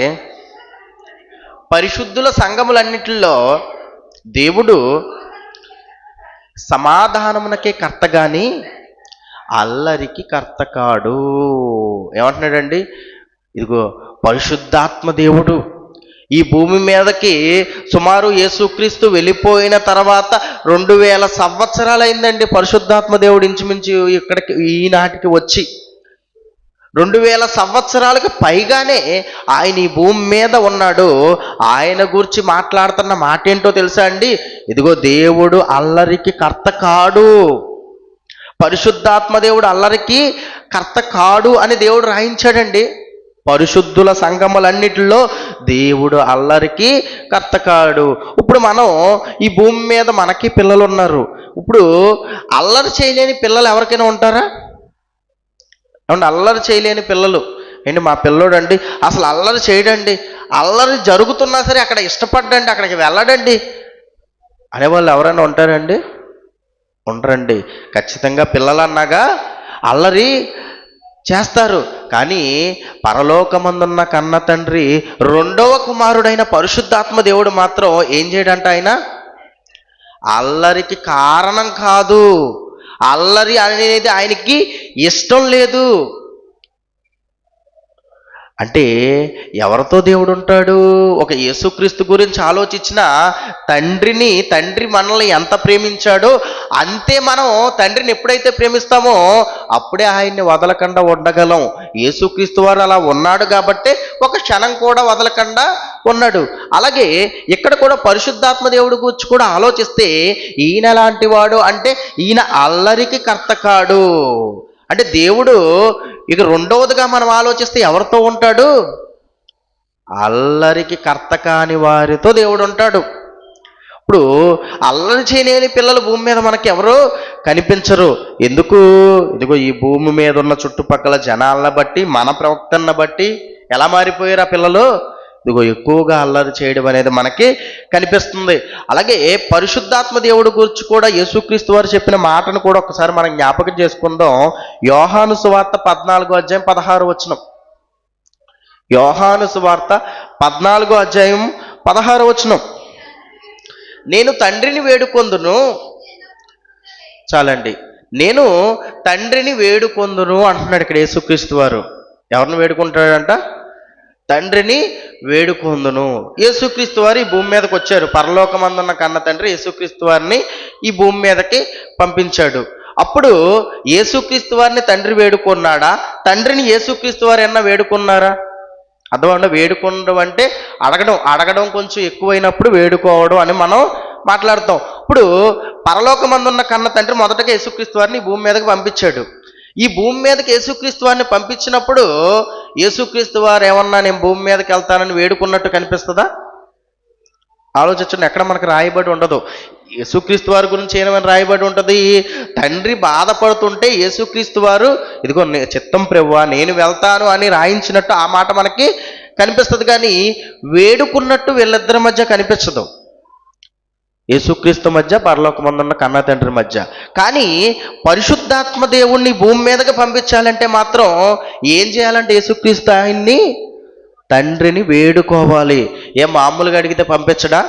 పరిశుద్ధుల సంఘములన్నిటిలో దేవుడు సమాధానమునకే కర్త గాని అల్లరికి కర్త కాడు. ఏమంటున్నాడండి? ఇదిగో పరిశుద్ధాత్మ దేవుడు ఈ భూమి మీదకి సుమారు యేసుక్రీస్తు వెళ్ళిపోయిన తర్వాత 2000 సంవత్సరాలైందండి. పరిశుద్ధాత్మ దేవుడు ఇంచుమించు ఇక్కడికి ఈనాటికి వచ్చి 2000 సంవత్సరాలకు పైగానే ఆయన ఈ భూమి మీద ఉన్నాడు. ఆయన గురించి మాట్లాడుతున్న మాట ఏంటో తెలుసా అండి? ఇదిగో దేవుడు అల్లరికి కర్త కాడు, పరిశుద్ధాత్మ దేవుడు అల్లరికి కర్త కాడు అని దేవుడు రాయించాడండి. పరిశుద్ధుల సంఘములన్నిటిలో దేవుడు అల్లరికి కర్త కాడు. ఇప్పుడు మనం ఈ భూమి మీద మనకి పిల్లలు ఉన్నారు. ఇప్పుడు అల్లరి చేయలేని పిల్లలు ఎవరికైనా ఉంటారా? ఏమంటే అల్లరి చేయలేని పిల్లలు ఏంటి? మా పిల్లోడు అండి అసలు అల్లరి చేయడండి, అల్లరి జరుగుతున్నా సరే అక్కడ ఇష్టపడ్డండి, అక్కడికి వెళ్ళడండి అనేవాళ్ళు ఎవరైనా ఉంటారండి? ఉండరండి. ఖచ్చితంగా పిల్లలు అన్నాగా అల్లరి చేస్తారు. కానీ పరలోకమందున్న కన్న తండ్రి రెండవ కుమారుడైన పరిశుద్ధాత్మ దేవుడు మాత్రం ఏం చేయడంట? ఆయన అల్లరికి కారణం కాదు. అల్లరి అనేది ఆయనకి ఇష్టం లేదు. అంటే ఎవరితో దేవుడు ఉంటాడు? ఒక యేసుక్రీస్తు గురించి ఆలోచించిన తండ్రి మనల్ని ఎంత ప్రేమించాడో అంతే మనం తండ్రిని ఎప్పుడైతే ప్రేమిస్తామో అప్పుడే ఆయన్ని వదలకుండా ఉండగలం. యేసుక్రీస్తు వారు అలా ఉన్నాడు కాబట్టి ఒక క్షణం కూడా వదలకుండా ఉన్నాడు. అలాగే ఇక్కడ కూడా పరిశుద్ధాత్మ దేవుడి గురించి కూడా ఆలోచిస్తే ఈయన లాంటి వాడు అంటే ఈయన అల్లరికి కర్త కాడు. అంటే దేవుడు ఇక రెండవదిగా మనం ఆలోచిస్తే ఎవరితో ఉంటాడు? అల్లరికి కర్త కాని వారితో దేవుడు ఉంటాడు. ఇప్పుడు అల్లరి చేయలేని పిల్లలు భూమి మీద మనకి ఎవరు కనిపించరు. ఎందుకు? ఇదిగో ఈ భూమి మీద ఉన్న చుట్టుపక్కల జనాలను బట్టి, మన ప్రవక్తను బట్టి ఎలా మారిపోయారు ఆ పిల్లలు? ఇదిగో ఎక్కువగా అల్లరి చేయడం అనేది మనకి కనిపిస్తుంది. అలాగే పరిశుద్ధాత్మ దేవుడి గురించి కూడా యేసుక్రీస్తు వారు చెప్పిన మాటను కూడా ఒకసారి మనం జ్ఞాపకం చేసుకుందాం. యోహాను సువార్త 14:16. యోహాను సువార్త 14:16. నేను తండ్రిని వేడుకొందును. చాలండి. నేను తండ్రిని వేడుకొందును అంటున్నాడు ఇక్కడ యేసుక్రీస్తు వారు. ఎవరిని వేడుకుంటాడంట? తండ్రిని వేడుకొందును. యేసుక్రీస్తు వారు ఈ భూమి మీదకి వచ్చారు. పరలోకమందున్న కన్న తండ్రి యేసుక్రీస్తు వారిని ఈ భూమి మీదకి పంపించాడు. అప్పుడు యేసుక్రీస్తు వారిని తండ్రి వేడుకున్నాడా? తండ్రిని యేసుక్రీస్తు వారు ఏమన్నా వేడుకున్నారా? అర్థమంటే వేడుకోవడం అంటే అడగడం, అడగడం కొంచెం ఎక్కువైనప్పుడు వేడుకోవడం అని మనం మాట్లాడతాం. ఇప్పుడు పరలోకమందున్న కన్న తండ్రి మొదటగా యేసుక్రీస్తు వారిని ఈ భూమి మీదకి పంపించాడు. ఈ భూమి మీదకి యేసుక్రీస్తు వారిని పంపించినప్పుడు యేసుక్రీస్తు వారు ఏమన్నా నేను భూమి మీదకి వెళ్తానని వేడుకున్నట్టు కనిపిస్తుందా? ఆలోచించండి. ఎక్కడ మనకు రాయబడి ఉండదు. యేసుక్రీస్తు వారి గురించి ఏమైనా రాయబడి ఉంటుంది? తండ్రి బాధపడుతుంటే యేసుక్రీస్తు వారు ఇదిగో చిత్తం ప్రభువా నేను వెళ్తాను అని రాయించినట్టు ఆ మాట మనకి కనిపిస్తుంది. కానీ వేడుకున్నట్టు వీళ్ళిద్దరి మధ్య కనిపించదు, యేసుక్రీస్తు మధ్య పరలోకమందున్న కన్న తండ్రి మధ్య. కానీ పరిశుద్ధాత్మ దేవుణ్ణి భూమి మీదకి పంపించాలంటే మాత్రం ఏం చేయాలంటే యేసుక్రీస్తు ఆయన్ని తండ్రిని వేడుకోవాలి. మామూలుగా అడిగితే పంపించడా?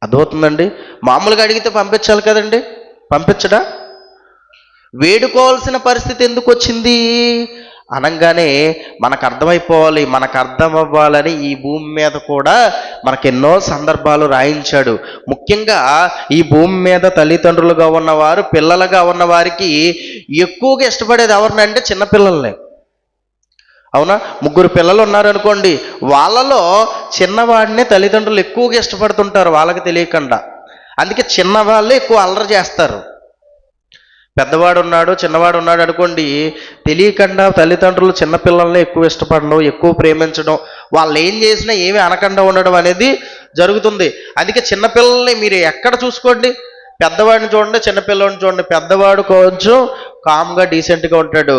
అర్థమవుతుందండి? మామూలుగా అడిగితే పంపించాలి కదండి, పంపించడా? వేడుకోవాల్సిన పరిస్థితి ఎందుకు వచ్చింది అనగానే మనకు అర్థమైపోవాలి, మనకు అర్థం అవ్వాలని ఈ భూమి మీద కూడా మనకెన్నో సందర్భాలు రాయించాడు. ముఖ్యంగా ఈ భూమి మీద తల్లిదండ్రులుగా ఉన్నవారు, పిల్లలుగా ఉన్న వారికి ఎక్కువగా ఇష్టపడేది ఎవరినంటే చిన్నపిల్లల్ని. అవునా? 3 పిల్లలు ఉన్నారనుకోండి, వాళ్ళలో చిన్నవాడిని తల్లిదండ్రులు ఎక్కువగా ఇష్టపడుతుంటారు వాళ్ళకి తెలియకుండా. అందుకే చిన్నవాళ్ళే ఎక్కువ అల్లరి చేస్తారు. పెద్దవాడు ఉన్నాడు చిన్నవాడు ఉన్నాడు అనుకోండి, తెలియకుండా తల్లిదండ్రులు చిన్నపిల్లల్ని ఎక్కువ ఇష్టపడడం, ఎక్కువ ప్రేమించడం, వాళ్ళు ఏం చేసినా ఏమీ అనకుండా ఉండడం అనేది జరుగుతుంది. అందుకే చిన్నపిల్లల్ని మీరు ఎక్కడ చూసుకోండి, పెద్దవాడిని చూడండి చిన్నపిల్లవాడిని చూడండి, పెద్దవాడు కొంచెం కామ్గా డీసెంట్గా ఉంటాడు,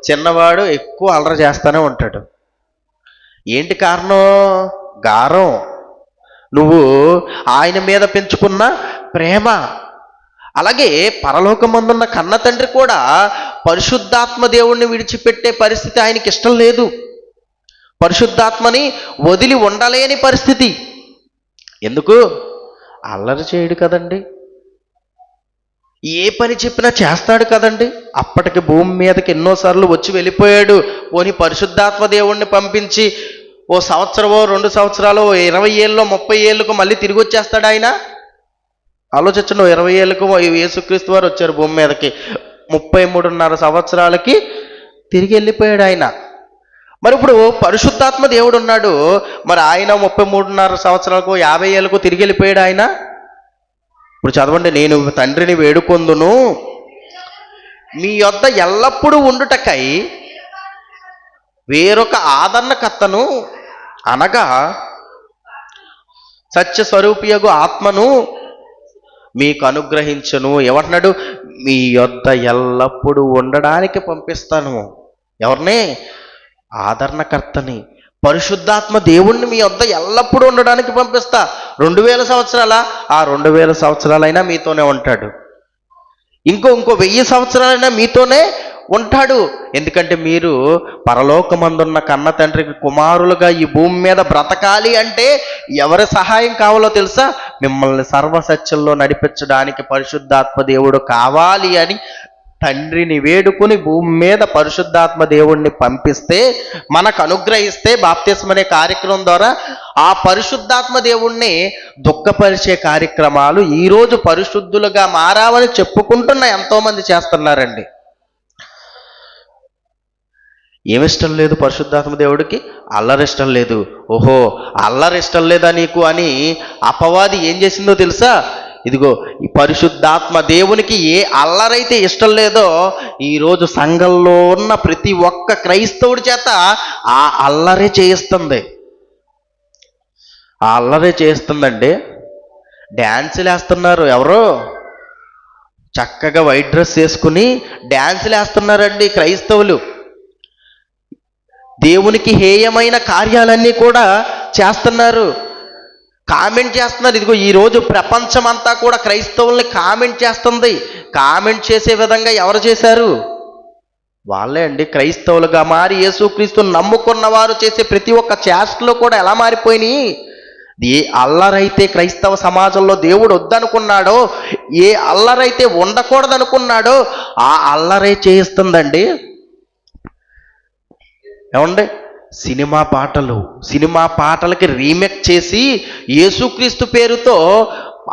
చిన్నవాడు ఎక్కువ అల్లరి చేస్తూనే ఉంటాడు. ఏంటి కారణం? గారం. నువ్వు ఆయన మీద పెంచుకున్న ప్రేమ. అలాగే పరలోకమందున్న కన్న తండ్రి కూడా పరిశుద్ధాత్మ దేవుణ్ణి విడిచిపెట్టే పరిస్థితి ఆయనకి ఇష్టం లేదు. పరిశుద్ధాత్మని వదిలి ఉండలేని పరిస్థితి. ఎందుకు? అల్లరి చేయడు కదండి, ఏ పని చెప్పినా చేస్తాడు కదండి. అప్పటికి భూమి మీదకి ఎన్నోసార్లు వచ్చి వెళ్ళిపోయాడు. పోనీ పరిశుద్ధాత్మ దేవుణ్ణి పంపించి 1 సంవత్సరమో 2 సంవత్సరాలు 20 ఏళ్ళలో 30 ఏళ్ళకు మళ్ళీ తిరిగి వచ్చేస్తాడు ఆయన? ఆలోచించండి. 20 ఏళ్ళకు యేసుక్రీస్తు వారు వచ్చారు భూమి మీదకి, 33.5 సంవత్సరాలకి తిరిగి వెళ్ళిపోయాడు ఆయన. మరి ఇప్పుడు పరిశుద్ధాత్మ దేవుడు ఉన్నాడు, మరి ఆయన 33.5 సంవత్సరాలకు 50 ఏళ్ళకు తిరిగి వెళ్ళిపోయాడు ఆయన. ఇప్పుడు చదవండి, నేను తండ్రిని వేడుకొందును మీ యొద్ద ఎల్లప్పుడూ ఉండుటకై వేరొక ఆదరణకర్తను అనగా సత్యస్వరూపియగు ఆత్మను మీకు అనుగ్రహించను. ఏమంటున్నాడు? మీ యొద్ద ఎల్లప్పుడూ ఉండడానికి పంపిస్తాను. ఎవరిని? ఆదరణకర్తని, పరిశుద్ధాత్మ దేవుణ్ణి మీ వద్ద ఎల్లప్పుడూ ఉండడానికి పంపిస్తా. 2000 సంవత్సరాల, ఆ 2000 సంవత్సరాలైనా మీతోనే ఉంటాడు. ఇంకో 1000 సంవత్సరాలైనా మీతోనే ఉంటాడు. ఎందుకంటే మీరు పరలోకమందున్న కన్న తండ్రికి కుమారులుగా ఈ భూమి మీద బ్రతకాలి అంటే ఎవరి సహాయం కావాలో తెలుసా? మిమ్మల్ని సర్వసత్యంలో నడిపించడానికి పరిశుద్ధాత్మ దేవుడు కావాలి అని తండ్రిని వేడుకుని భూమి మీద పరిశుద్ధాత్మ దేవుణ్ణి పంపిస్తే, మనకు అనుగ్రహిస్తే, బాప్తిస్మం అనే కార్యక్రమం ద్వారా ఆ పరిశుద్ధాత్మ దేవుణ్ణి దుఃఖపరిచే కార్యక్రమాలు ఈరోజు పరిశుద్ధులుగా మారామని చెప్పుకుంటున్న ఎంతోమంది చేస్తున్నారండి. ఏమిష్టం లేదు పరిశుద్ధాత్మ దేవుడికి? అల్లరిష్టం లేదు. ఓహో, అల్లరిష్టం లేదా నీకు అని అపవాది ఏం చేసిందో తెలుసా? ఇదిగో ఈ పరిశుద్ధాత్మ దేవునికి ఏ అల్లరైతే ఇష్టం లేదో ఈరోజు సంఘంలో ఉన్న ప్రతి ఒక్క క్రైస్తవుడి చేత ఆ అల్లరే చేయిస్తుంది. ఆ అల్లరే చేయిస్తుందండి. డ్యాన్సులు వేస్తున్నారు. ఎవరో చక్కగా వైట్ డ్రెస్ వేసుకుని డ్యాన్సులు వేస్తున్నారండి క్రైస్తవులు. దేవునికి హేయమైన కార్యాలన్నీ కూడా చేస్తున్నారు, కామెంట్ చేస్తున్నారు. ఇదిగో ఈరోజు ప్రపంచమంతా కూడా క్రైస్తవుల్ని కామెంట్ చేస్తుంది. కామెంట్ చేసే విధంగా ఎవరు చేశారు? వాళ్ళే అండి. క్రైస్తవులుగా మారి యేసుక్రీస్తుని నమ్ముకున్న వారు చేసే ప్రతి ఒక్క చేష్టలో కూడా ఎలా మారిపోయినాయి? ఏ అల్లరైతే క్రైస్తవ సమాజంలో దేవుడు వద్దనుకున్నాడో, ఏ అల్లరైతే ఉండకూడదనుకున్నాడో ఆ అల్లరే చేయిస్తుందండి. ఏమండి? సినిమా పాటలకి రీమేక్ చేసి యేసుక్రీస్తు పేరుతో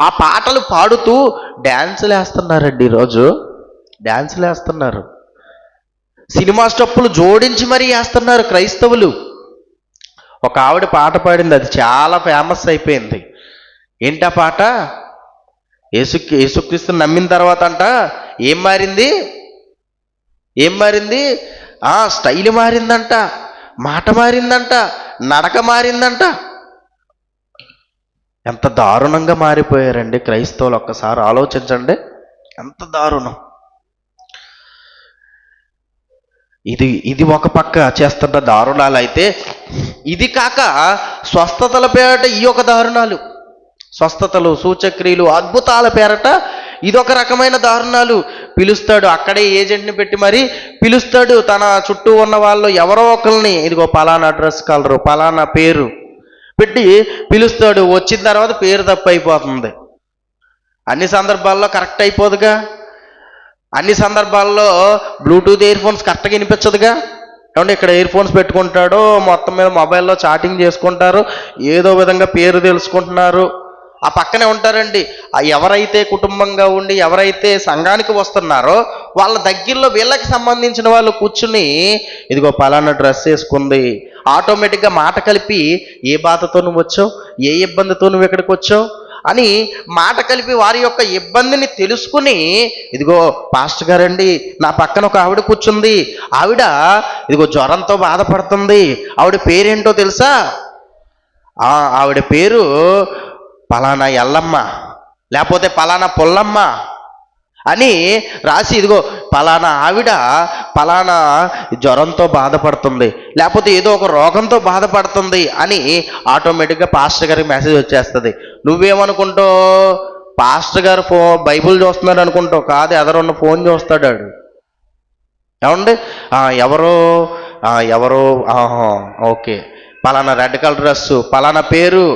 ఆ పాటలు పాడుతూ డ్యాన్సులు వేస్తున్నారండి. ఈరోజు డ్యాన్సులు వేస్తున్నారు, సినిమా స్టెప్పులు జోడించి మరీ వేస్తున్నారు క్రైస్తవులు. ఒక ఆవిడ పాట పాడింది, అది చాలా ఫేమస్ అయిపోయింది. ఏంటా పాట? యేసుక్రీస్తుని నమ్మిన తర్వాత అంట ఏం మారింది? స్టైల్ మారిందంట, మాట మారిందంట, నడక మారిందంట. ఎంత దారుణంగా మారిపోయారండి క్రైస్తవులు, ఒక్కసారి ఆలోచించండి, ఎంత దారుణం. ఇది ఒక పక్క చేస్తున్న దారుణాలు అయితే, ఇది కాక స్వస్థతల పేరట ఈ ఒక దారుణాలు, స్వస్థతలు, సూచక్రియలు, అద్భుతాల పేరట ఇదొక రకమైన దారుణాలు. పిలుస్తాడు, అక్కడే ఏజెంట్ని పెట్టి మరి పిలుస్తాడు. తన చుట్టూ ఉన్న వాళ్ళు ఎవరో ఒకరిని, ఇదిగో పలానా డ్రెస్ కలరు, పలానా పేరు పెట్టి పిలుస్తాడు. వచ్చిన తర్వాత పేరు తప్పు అయిపోతుంది. అన్ని సందర్భాల్లో కరెక్ట్ అయిపోదుగా, అన్ని సందర్భాల్లో బ్లూటూత్ ఇయర్ ఫోన్స్ కరెక్ట్గా వినిపించదుగా. ఏమంటే ఇక్కడ ఇయర్ ఫోన్స్ పెట్టుకుంటాడు, మొత్తం మీద మొబైల్లో చాటింగ్ చేసుకుంటారు, ఏదో విధంగా పేరు తెలుసుకుంటున్నారు. ఆ పక్కనే ఉంటారండి ఎవరైతే కుటుంబంగా ఉండి ఎవరైతే సంఘానికి వస్తున్నారో వాళ్ళ దగ్గరలో వీళ్ళకి సంబంధించిన వాళ్ళు కూర్చుని, ఇదిగో పలానా డ్రెస్ వేసుకుంది, ఆటోమేటిక్గా మాట కలిపి ఏ బాధతో నువ్వు వచ్చావు, ఏ ఇబ్బందితో నువ్వు ఇక్కడికి వచ్చావు అని మాట కలిపి వారి యొక్క ఇబ్బందిని తెలుసుకుని, ఇదిగో పాస్టర్ గారండి నా పక్కన ఒక ఆవిడ కూర్చుంది, ఆవిడ ఇదిగో జ్వరంతో బాధపడుతుంది, ఆవిడ పేరేంటో తెలుసా? ఆవిడ పేరు పలానా ఎల్లమ్మ, లేకపోతే పలానా పొల్లమ్మ అని రాసి, ఇదిగో పలానా ఆవిడ పలానా జ్వరంతో బాధపడుతుంది, లేకపోతే ఏదో ఒక రోగంతో బాధపడుతుంది అని ఆటోమేటిక్గా పాస్టర్ గారికి మెసేజ్ వచ్చేస్తుంది. నువ్వేమనుకుంటావు? పాస్టర్ గారు బైబిల్ చూస్తున్నాడు అనుకుంటావు. కాదు, ఎదరున్న ఫోన్ చూస్తాడు ఆడు. ఏమండి? ఎవరో ఓకే, పలానా రెడ్ కలర్ డ్రెస్సు, పలానా పేరు,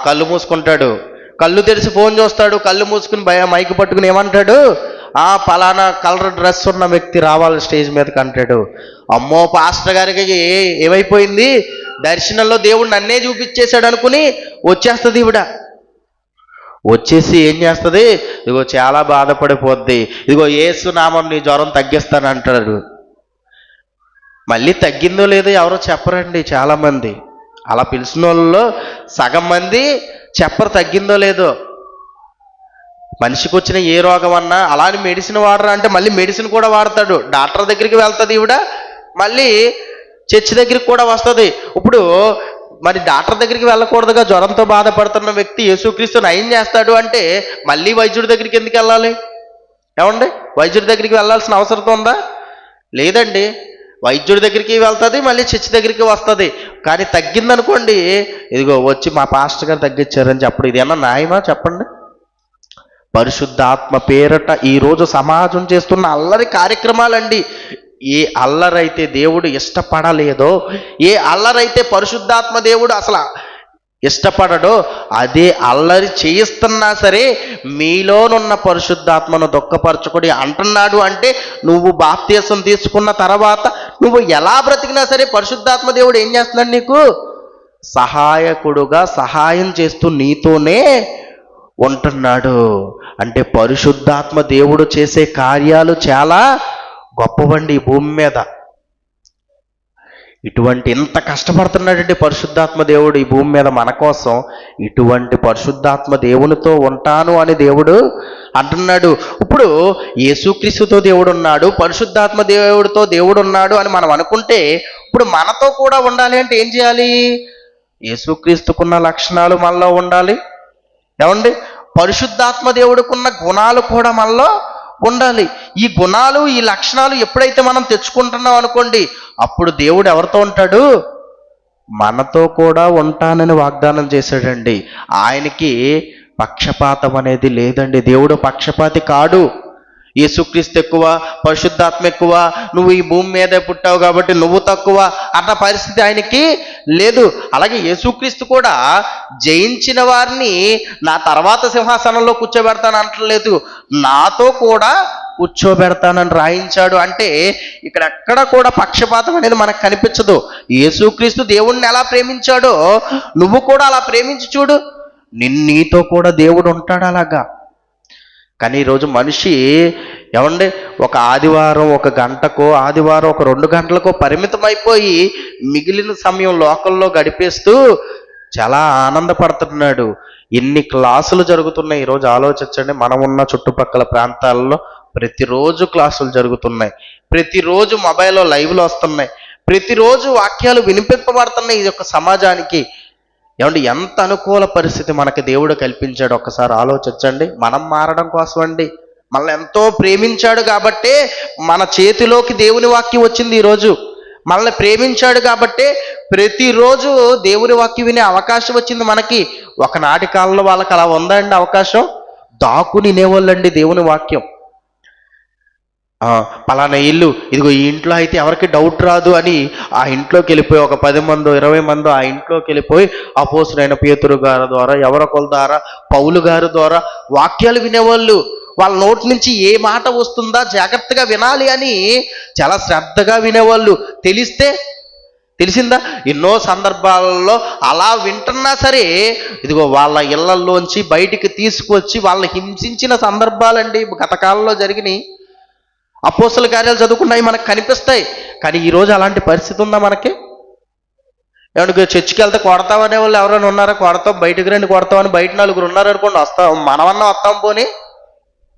కళ్ళు మూసుకుంటాడు, కళ్ళు తెరిచి ఫోన్ చూస్తాడు, కళ్ళు మూసుకుని మైకు పట్టుకుని ఏమంటాడు? పలానా కలర్ డ్రెస్ ఉన్న వ్యక్తి రావాలి స్టేజ్ మీదకి అంటాడు. అమ్మో, పాస్టర్ గారికి ఏమైపోయింది? దర్శనంలో దేవుడు నన్నే చూపించేశాడు అనుకుని వచ్చేస్తుంది ఈవిడ. వచ్చేసి ఏం చేస్తుంది? ఇదిగో చాలా బాధపడిపోద్ది, ఇదిగో యేసు నామం నీ జ్వరం తగ్గిస్తానంటాడు. మళ్ళీ తగ్గిందో లేదో ఎవరో చెప్పరండి చాలామంది. అలా పిలిచిన వాళ్ళలో సగం మంది చెప్పరు తగ్గిందో లేదో. మనిషికి వచ్చిన ఏ రోగం అన్నా అలానే మెడిసిన్ వాడరా అంటే మళ్ళీ మెడిసిన్ కూడా వాడతాడు. డాక్టర్ దగ్గరికి వెళ్తుంది ఈవిడ, మళ్ళీ చర్చి దగ్గరికి కూడా వస్తుంది. ఇప్పుడు మరి డాక్టర్ దగ్గరికి వెళ్ళకూడదుగా, జ్వరంతో బాధపడుతున్న వ్యక్తి యేసుక్రీస్తు నయం చేస్తాడు అంటే మళ్ళీ వైద్యుడి దగ్గరికి ఎందుకు వెళ్ళాలి? ఏమండి? వైద్యుడి దగ్గరికి వెళ్ళాల్సిన అవసరం ఉందా? లేదండి. వైద్యుడి దగ్గరికి వెళ్తుంది, మళ్ళీ చర్చి దగ్గరికి వస్తుంది. కానీ తగ్గిందనుకోండి, ఇదిగో వచ్చి మా పాస్టర్ గారు తగ్గించారని చెప్పడం ఇది ఏమన్నా న్యాయమా చెప్పండి? పరిశుద్ధాత్మ పేరట ఈరోజు సమాజం చేస్తున్న అల్లరి కార్యక్రమాలండి. ఏ అల్లరైతే దేవుడు ఇష్టపడలేదో, ఏ అల్లరైతే పరిశుద్ధాత్మ దేవుడు అసలు ఇష్టపడడో అదే అల్లరి చేయిస్తున్నా సరే మీలోనున్న పరిశుద్ధాత్మను దుఃఖపరచుకొని అంటున్నాడు. అంటే నువ్వు బాప్తీసం తీసుకున్న తర్వాత నువ్వు ఎలా బ్రతికినా సరే పరిశుద్ధాత్మ దేవుడు ఏం చేస్తున్నాడు? నీకు సహాయకుడుగా సహాయం చేస్తూ నీతోనే ఉంటున్నాడు. అంటే పరిశుద్ధాత్మ దేవుడు చేసే కార్యాలు చాలా గొప్పవండి ఈ భూమి మీద. ఇటువంటి ఎంత కష్టపడుతున్నాడంటే పరిశుద్ధాత్మ దేవుడు ఈ భూమి మీద మన కోసం. ఇటువంటి పరిశుద్ధాత్మ దేవునితో ఉంటాను అని దేవుడు అంటున్నాడు. ఇప్పుడు యేసుక్రీస్తుతో దేవుడు ఉన్నాడు, పరిశుద్ధాత్మ దేవుడితో దేవుడు ఉన్నాడు అని మనం అనుకుంటే, ఇప్పుడు మనతో కూడా ఉండాలి అంటే ఏం చేయాలి? యేసుక్రీస్తుకున్న లక్షణాలు మనలో ఉండాలి. ఏమండి? పరిశుద్ధాత్మ దేవుడికున్న గుణాలు కూడా మనలో ఉండాలి. ఈ గుణాలు, ఈ లక్షణాలు ఎప్పుడైతే మనం తెచ్చుకుంటున్నాం అనుకోండి, అప్పుడు దేవుడు ఎవరితో ఉంటాడు? మనతో కూడా ఉంటానని వాగ్దానం చేశాడండి. ఆయనకి పక్షపాతం అనేది లేదండి. దేవుడు పక్షపాతి కాడు. యేసుక్రీస్తు ఎక్కువ, పరిశుద్ధాత్మ ఎక్కువ, నువ్వు ఈ భూమి మీదే పుట్టావు కాబట్టి నువ్వు తక్కువ అన్న పరిస్థితి ఆయనకి లేదు. అలాగే యేసుక్రీస్తు కూడా జయించిన వారిని నా తర్వాత సింహాసనంలో కూర్చోబెడతాను అంటలేదు, నాతో కూడా కూర్చోబెడతానని రాయించాడు. అంటే ఇక్కడ ఎక్కడ కూడా పక్షపాతం అనేది మనకు కనిపించదు. యేసుక్రీస్తు దేవుణ్ణి ఎలా ప్రేమించాడో నువ్వు కూడా అలా ప్రేమించి చూడు, నీతో కూడా దేవుడు ఉంటాడు అలాగా. కానీ ఈరోజు మనిషి ఏమండి, ఒక ఆదివారం ఒక గంటకో, ఆదివారం ఒక 2 గంటలకో పరిమితం అయిపోయి మిగిలిన సమయం లోకల్లో గడిపేస్తూ చాలా ఆనందపడుతున్నాడు. ఎన్ని క్లాసులు జరుగుతున్నాయి ఈరోజు ఆలోచించండి. మనం ఉన్న చుట్టుపక్కల ప్రాంతాల్లో ప్రతిరోజు క్లాసులు జరుగుతున్నాయి, ప్రతిరోజు మొబైల్లో లైవ్లు వస్తున్నాయి, ప్రతిరోజు వాక్యాలు వినిపింపబడుతున్నాయి ఈ యొక్క సమాజానికి. ఏమండి, ఎంత అనుకూల పరిస్థితి మనకి దేవుడు కల్పించాడు ఒక్కసారి ఆలోచించండి. మనం మారడం కోసం అండి. మనల్ని ఎంతో ప్రేమించాడు కాబట్టే మన చేతిలోకి దేవుని వాక్యం వచ్చింది ఈరోజు. మనల్ని ప్రేమించాడు కాబట్టే ప్రతిరోజు దేవుని వాక్యం వినే అవకాశం వచ్చింది మనకి. ఒకనాటి కాలంలో వాళ్ళకి అలా ఉందండి అవకాశం? దాక్కుని వినేవాళ్ళండి దేవుని వాక్యం. పలానా ఇల్లు, ఇదిగో ఈ ఇంట్లో అయితే ఎవరికి డౌట్ రాదు అని ఆ ఇంట్లోకి వెళ్ళిపోయి ఒక 10 మందో 20 మందో ఆ ఇంట్లోకి వెళ్ళిపోయి అపోస్తులైన పేతురు గారి ద్వారా, ఎవరొకరి ద్వారా, పౌలు గారి ద్వారా వాక్యాలు వినేవాళ్ళు. వాళ్ళ నోటి నుంచి ఏ మాట వస్తుందా జాగ్రత్తగా వినాలి అని చాలా శ్రద్ధగా వినేవాళ్ళు. తెలిసిందా? ఎన్నో సందర్భాలలో అలా వింటున్నా సరే ఇదిగో వాళ్ళ ఇళ్లల్లోంచి బయటికి తీసుకువచ్చి వాళ్ళని హింసించిన సందర్భాలండి గత కాలంలో జరిగినాయి. అపోస్తల కార్యాలు చదువుకున్నాయి మనకు కనిపిస్తాయి. కానీ ఈరోజు అలాంటి పరిస్థితి ఉందా మనకి? ఏమన్నా చర్చికి వెళ్తే కొడతామనే వాళ్ళు ఎవరైనా ఉన్నారా? కొడతాం, బయటకు రండి కొడతామని బయట 4 ఉన్నారు అనుకోండి, వస్తాం, మనమన్నా వస్తాం, పోని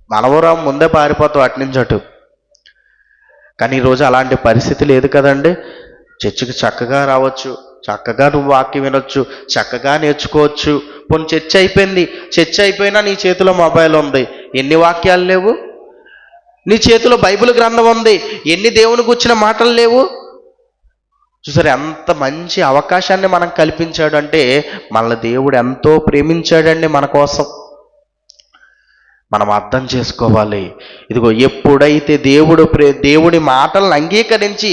మనవరా ముందే పారిపోతాం అటు నుంచి అటు. కానీ ఈరోజు అలాంటి పరిస్థితి లేదు కదండి. చర్చికి చక్కగా రావచ్చు, చక్కగా నువ్వు వాక్యం వినొచ్చు, చక్కగా నేర్చుకోవచ్చు. పోనీ చర్చ అయిపోయింది, చర్చ అయిపోయినా నీ చేతిలో మొబైల్ ఉంది, ఎన్ని వాక్యాలు లేవు? నీ చేతిలో బైబిల్ గ్రంథం ఉంది, ఎన్ని దేవుని గుర్చిన మాటలు లేవు? చూసారు ఎంత మంచి అవకాశాన్ని మనం కల్పించాడు అంటే మనల్ని దేవుడు ఎంతో ప్రేమించాడండి మన కోసం. మనం అర్థం చేసుకోవాలి. ఇదిగో ఎప్పుడైతే దేవుడి మాటలను అంగీకరించి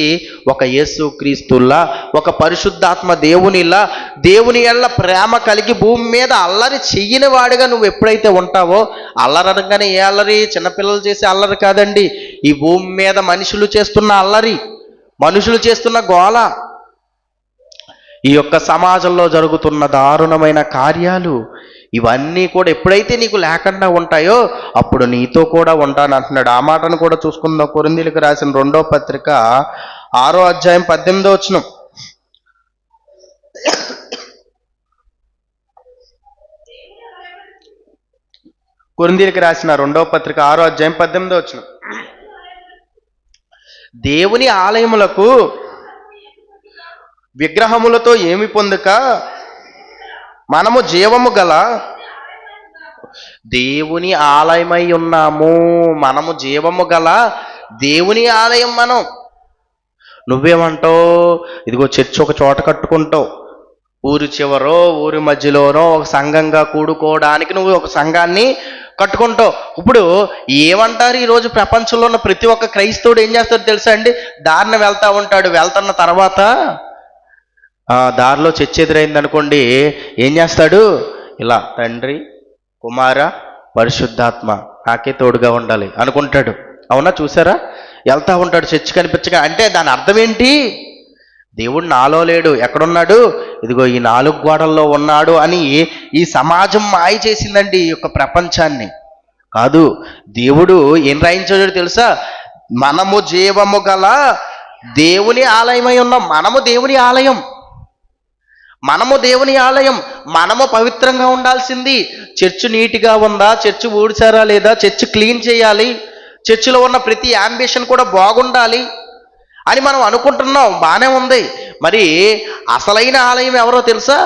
ఒక యేసు క్రీస్తుల్లా, ఒక పరిశుద్ధాత్మ దేవునిలా, దేవుని ఎడల ప్రేమ కలిగి భూమి మీద అల్లరి చెయ్యని వాడిగా నువ్వు ఎప్పుడైతే ఉంటావో, అల్లరి అనగానే ఏ అల్లరి? చిన్నపిల్లలు చేసే అల్లరి కాదండి. ఈ భూమి మీద మనుషులు చేస్తున్న అల్లరి, మనుషులు చేస్తున్న గోల, ఈ యొక్క సమాజంలో జరుగుతున్న దారుణమైన కార్యాలు, ఇవన్నీ కూడా ఎప్పుడైతే నీకు లేకుండా ఉంటాయో అప్పుడు నీతో కూడా ఉంటాను అంటున్నాడు. ఆ మాటను కూడా చూసుకుందాం. కొరింథీయులకు రాసిన 2వ పత్రిక 6వ అధ్యాయం 18వ వచనం. కొరింథీయులకు రాసిన 2వ పత్రిక 6వ అధ్యాయం 18వ వచనం. దేవుని ఆలయములకు విగ్రహములతో ఏమి పొందుక మనము జీవము గల దేవుని ఆలయమై ఉన్నాము. మనము జీవము గల దేవుని ఆలయం మనం. నువ్వేమంటావు? ఇదిగో చర్చ్ ఒక చోట కట్టుకుంటావు, ఊరి చివరో ఊరి మధ్యలోనో ఒక సంఘంగా కూడుకోవడానికి నువ్వు ఒక సంఘాన్ని కట్టుకుంటావు. ఇప్పుడు ఏమంటారు? ఈరోజు ప్రపంచంలో ఉన్న ప్రతి ఒక్క క్రైస్తవుడు ఏం చేస్తాడో తెలుసా అండి? దారిన వెళ్తా ఉంటాడు, వెళ్తున్న తర్వాత దారిలో చర్చ్ ఎదురైంది అనుకోండి, ఏం చేస్తాడు? ఇలా తండ్రి, కుమార, పరిశుద్ధాత్మ నాకే తోడుగా ఉండాలి అనుకుంటాడు. అవునా? చూసారా? వెళ్తా ఉంటాడు, చర్చ్ కనిపించగా. అంటే దాని అర్థం ఏంటి? దేవుడు నాలో లేడు, ఎక్కడున్నాడు? ఇదిగో ఈ 4 గోడల్లో ఉన్నాడు అని ఈ సమాజం మాయ చేసిందండి ఈ యొక్క ప్రపంచాన్ని. కాదు, దేవుడు ఏం రాయించాడో తెలుసా? మనము జీవము గల దేవుని ఆలయమై ఉన్నాం. మనము దేవుని ఆలయం, మనము దేవుని ఆలయం, మనము పవిత్రంగా ఉండాల్సింది. చర్చ్ నీట్గా ఉందా, చర్చ్ ఊడ్చారా లేదా, చర్చ్ క్లీన్ చేయాలి, చర్చిలో ఉన్న ప్రతి యాంబిషన్ కూడా బాగుండాలి అని మనం అనుకుంటున్నాం. బాగానే ఉంది. మరి అసలైన ఆలయం ఎవరో తెలుసా?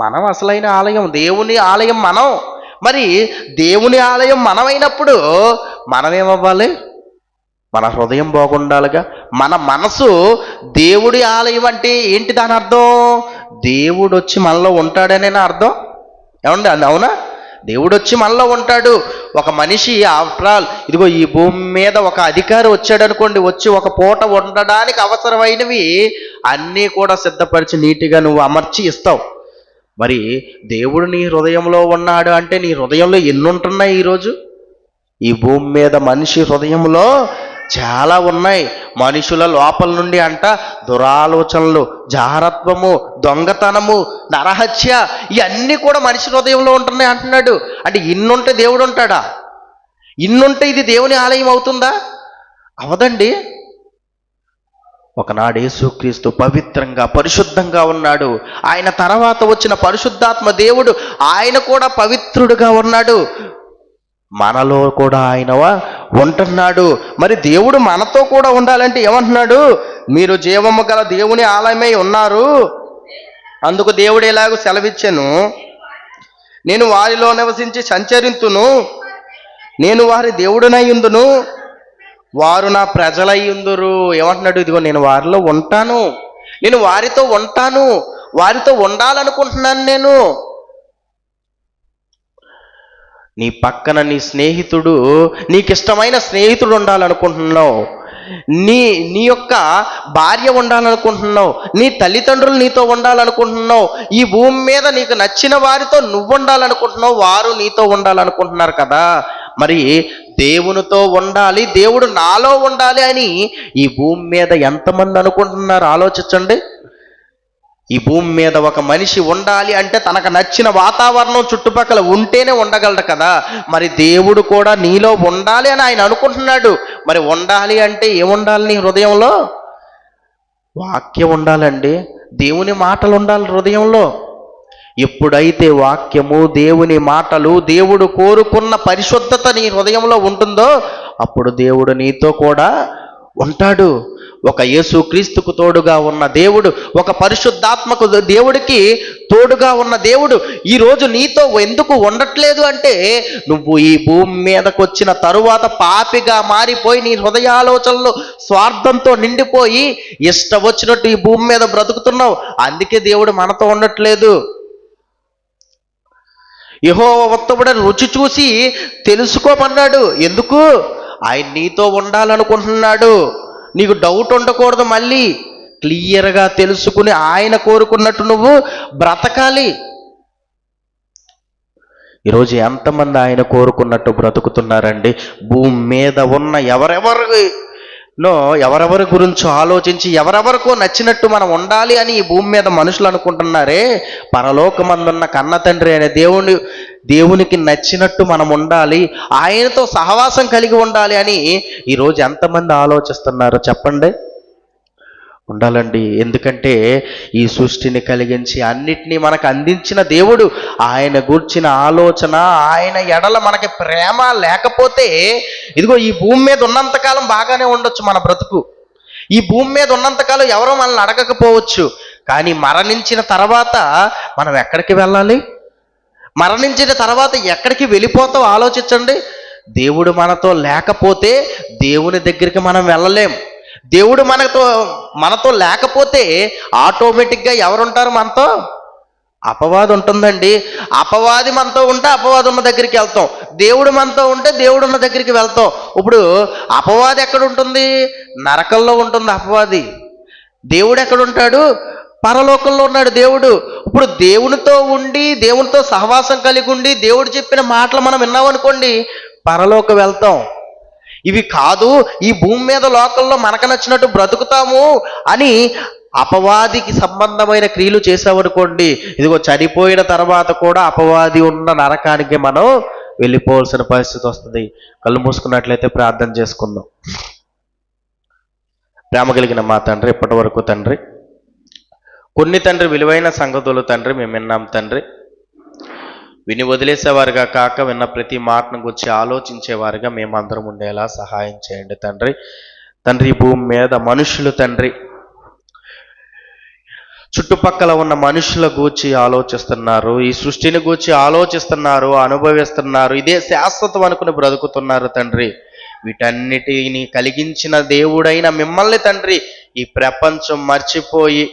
మనం అసలైన ఆలయం, దేవుని ఆలయం మనం. మరి దేవుని ఆలయం మనమైనప్పుడు మనమేమవ్వాలి? మన హృదయం బాగుండాలిగా. మన మనసు దేవుడి ఆలయం అంటే ఏంటి? దాని అర్థం దేవుడు వచ్చి మనలో ఉంటాడనే అర్థం. ఏమండి? అవునా? దేవుడు వచ్చి మనలో ఉంటాడు. ఒక మనిషి ఆఫ్టర్ ఆల్ ఇదిగో ఈ భూమి మీద ఒక అధికారి వచ్చాడు అనుకోండి, వచ్చి ఒక పూట ఉండడానికి అవసరమైనవి అన్నీ కూడా సిద్ధపరిచి నీట్గా నువ్వు అమర్చి ఇస్తావు. మరి దేవుడు నీ హృదయంలో ఉన్నాడు అంటే నీ హృదయంలో ఎన్ని ఉంటున్నాయి? ఈరోజు ఈ భూమి మీద మనిషి హృదయంలో చాలా ఉన్నాయి. మనుషుల లోపల నుండి అంట దురాలోచనలు, జారత్వము, దొంగతనము, నరహత్య, ఇవన్నీ కూడా మనిషి హృదయంలో ఉంటున్నాయి అంటున్నాడు. అంటే ఇన్నుంటే దేవుడు ఉంటాడా? ఇన్నుంటే ఇది దేవుని ఆలయం అవుతుందా? అవదండి. ఒకనాడు యేసుక్రీస్తు పవిత్రంగా పరిశుద్ధంగా ఉన్నాడు. ఆయన తర్వాత వచ్చిన పరిశుద్ధాత్మ దేవుడు ఆయన కూడా పవిత్రుడుగా ఉన్నాడు. మనలో కూడా ఆయన ఉంటున్నాడు. మరి దేవుడు మనతో కూడా ఉండాలంటే ఏమంటున్నాడు? మీరు జీవము గల దేవుని ఆలయమై ఉన్నారు, అందుకు దేవుడు ఎలాగో సెలవిచ్చెను, నేను వారిలో నివసించి సంచరింతును, నేను వారి దేవుడునై ఉందును, వారు నా ప్రజలై ఉందురు. ఏమంటున్నాడు? ఇదిగో నేను వారిలో ఉంటాను, నేను వారితో ఉంటాను, వారితో ఉండాలనుకుంటున్నాను. నేను నీ పక్కన నీ స్నేహితుడు, నీకు ఇష్టమైన స్నేహితుడు ఉండాలనుకుంటున్నావు, నీ యొక్క భార్య ఉండాలనుకుంటున్నావు, నీ తల్లిదండ్రులు నీతో ఉండాలనుకుంటున్నావు, ఈ భూమి మీద నీకు నచ్చిన వారితో నువ్వు ఉండాలనుకుంటున్నావు, వారు నీతో ఉండాలనుకుంటున్నారు కదా. మరి దేవునితో ఉండాలి, దేవుడు నాలో ఉండాలి అని ఈ భూమి మీద ఎంతమంది అనుకుంటున్నారు? ఆలోచించండి. ఈ భూమి మీద ఒక మనిషి ఉండాలి అంటే తనకు నచ్చిన వాతావరణం చుట్టుపక్కల ఉంటేనే ఉండగలడు కదా. మరి దేవుడు కూడా నీలో ఉండాలి అని ఆయన అనుకుంటున్నాడు. మరి ఉండాలి అంటే ఏముండాలి? నీ హృదయంలో వాక్యం ఉండాలండి, దేవుని మాటలు ఉండాలి హృదయంలో. ఎప్పుడైతే వాక్యము, దేవుని మాటలు, దేవుడు కోరుకున్న పరిశుద్ధత నీ హృదయంలో ఉంటుందో అప్పుడు దేవుడు నీతో కూడా ఉంటాడు. ఒక యేసుక్రీస్తుకు తోడుగా ఉన్న దేవుడు, ఒక పరిశుద్ధాత్మకు దేవుడికి తోడుగా ఉన్న దేవుడు ఈరోజు నీతో ఎందుకు ఉండట్లేదు అంటే, నువ్వు ఈ భూమి మీదకు వచ్చిన తరువాత పాపిగా మారిపోయి నీ హృదయాలోచనలు స్వార్థంతో నిండిపోయి ఇష్టం వచ్చినట్టు ఈ భూమి మీద బ్రతుకుతున్నావు. అందుకే దేవుడు మనతో ఉండట్లేదు. యెహోవా ఉత్తముడని రుచి చూసి తెలుసుకోమన్నాడు. ఎందుకు? ఆయన నీతో ఉండాలనుకుంటున్నాడు. నీకు డౌట్ ఉండకూడదు, మళ్ళీ క్లియర్గా తెలుసుకుని ఆయన కోరుకున్నట్టు నువ్వు బ్రతకాలి. ఈరోజు ఎంతమంది ఆయన కోరుకున్నట్టు బ్రతుకుతున్నారండి? భూమి మీద ఉన్న ఎవరెవరి గురించో ఆలోచించి ఎవరెవరికో నచ్చినట్టు మనం ఉండాలి అని ఈ భూమి మీద మనుషులు అనుకుంటున్నారే, పరలోకమందున్న కన్న తండ్రి అనే దేవునికి నచ్చినట్టు మనం ఉండాలి, ఆయనతో సహవాసం కలిగి ఉండాలి అని ఈరోజు ఎంతమంది ఆలోచిస్తున్నారు చెప్పండి? ఉండాలండి. ఎందుకంటే ఈ సృష్టిని కలిగించి అన్నిటినీ మనకు అందించిన దేవుడు, ఆయన గూర్చిన ఆలోచన, ఆయన ఎడల మనకి ప్రేమ లేకపోతే ఇదిగో ఈ భూమి మీద ఉన్నంతకాలం బాగానే ఉండొచ్చు మన బ్రతుకు. ఈ భూమి మీద ఉన్నంతకాలం ఎవరో మనల్ని అడగకపోవచ్చు. కానీ మరణించిన తర్వాత మనం ఎక్కడికి వెళ్ళాలి? మరణించిన తర్వాత ఎక్కడికి వెళ్ళిపోతావు ఆలోచించండి. దేవుడు మనతో లేకపోతే దేవుని దగ్గరికి మనం వెళ్ళలేం. దేవుడు మనతో లేకపోతే ఆటోమేటిక్గా ఎవరుంటారు మనతో? అపవాది ఉంటుందండి. అపవాది మనతో ఉంటే అపవాది ఉన్న దగ్గరికి వెళ్తాం, దేవుడు మనతో ఉంటే దేవుడు ఉన్న దగ్గరికి వెళ్తాం. ఇప్పుడు అపవాది ఎక్కడ ఉంటుంది? నరకంలో ఉంటుంది అపవాది. దేవుడు ఎక్కడుంటాడు? పరలోకంలో ఉన్నాడు దేవుడు. ఇప్పుడు దేవునితో ఉండి, దేవునితో సహవాసం కలిగి ఉండి, దేవుడు చెప్పిన మాటలు మనం విన్నామనుకోండి, పరలోకం వెళ్తాం. ఇవి కాదు, ఈ భూమి మీద లోకంలో మనకు నచ్చినట్టు బ్రతుకుతాము అని అపవాదికి సంబంధమైన క్రియలు చేసామనుకోండి, ఇదిగో చనిపోయిన తర్వాత కూడా అపవాది ఉన్న నరకానికి మనం వెళ్ళిపోవాల్సిన పరిస్థితి వస్తుంది. కళ్ళు మూసుకున్నట్లయితే ప్రార్థన చేసుకుందాం. ప్రేమ కలిగిన మా తండ్రి, ఇప్పటి వరకు తండ్రి కొన్ని తండ్రి విలువైన సంగతులు తండ్రి మేము విన్నాం తండ్రి. విని వదిలేసేవారుగా కాక విన్న ప్రతి మాటను గురించి ఆలోచించేవారుగా మేమందరం ఉండేలా సహాయం చేయండి తండ్రి. తండ్రి ఈ భూమి మీద మనుషులు తండ్రి చుట్టుపక్కల ఉన్న మనుషుల గూర్చి ఆలోచిస్తున్నారు, ఈ సృష్టిని గూర్చి ఆలోచిస్తున్నారు, అనుభవిస్తున్నారు, ఇదే శాశ్వతం అనుకుని బ్రతుకుతున్నారు తండ్రి. వీటన్నిటిని కలిగించిన దేవుడైన మిమ్మల్ని తండ్రి ఈ ప్రపంచం మర్చిపోయి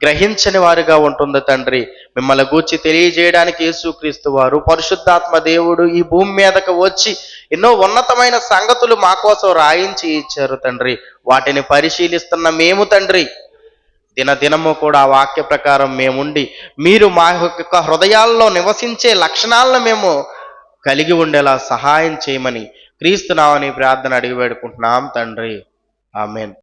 గ్రహించని వారుగా ఉంటుంది తండ్రి. మిమ్మల్ని గూర్చి తెలియజేయడానికి యేసుక్రీస్తు వారు పరిశుద్ధాత్మ దేవుడు ఈ భూమి మీదకు వచ్చి ఎన్నో ఉన్నతమైన సంగతులు మా కోసం రాయించి ఇచ్చారు తండ్రి. వాటిని పరిశీలిస్తున్న మేము తండ్రి దినదినము కూడా ఆ వాక్య ప్రకారం మేముండి మీరు మా యొక్క హృదయాల్లో నివసించే లక్షణాలను మేము కలిగి ఉండేలా సహాయం చేయమని క్రీస్తు నామమున ప్రార్థన అడిగి వేడుకుంటున్నాం తండ్రి. ఆమేన్.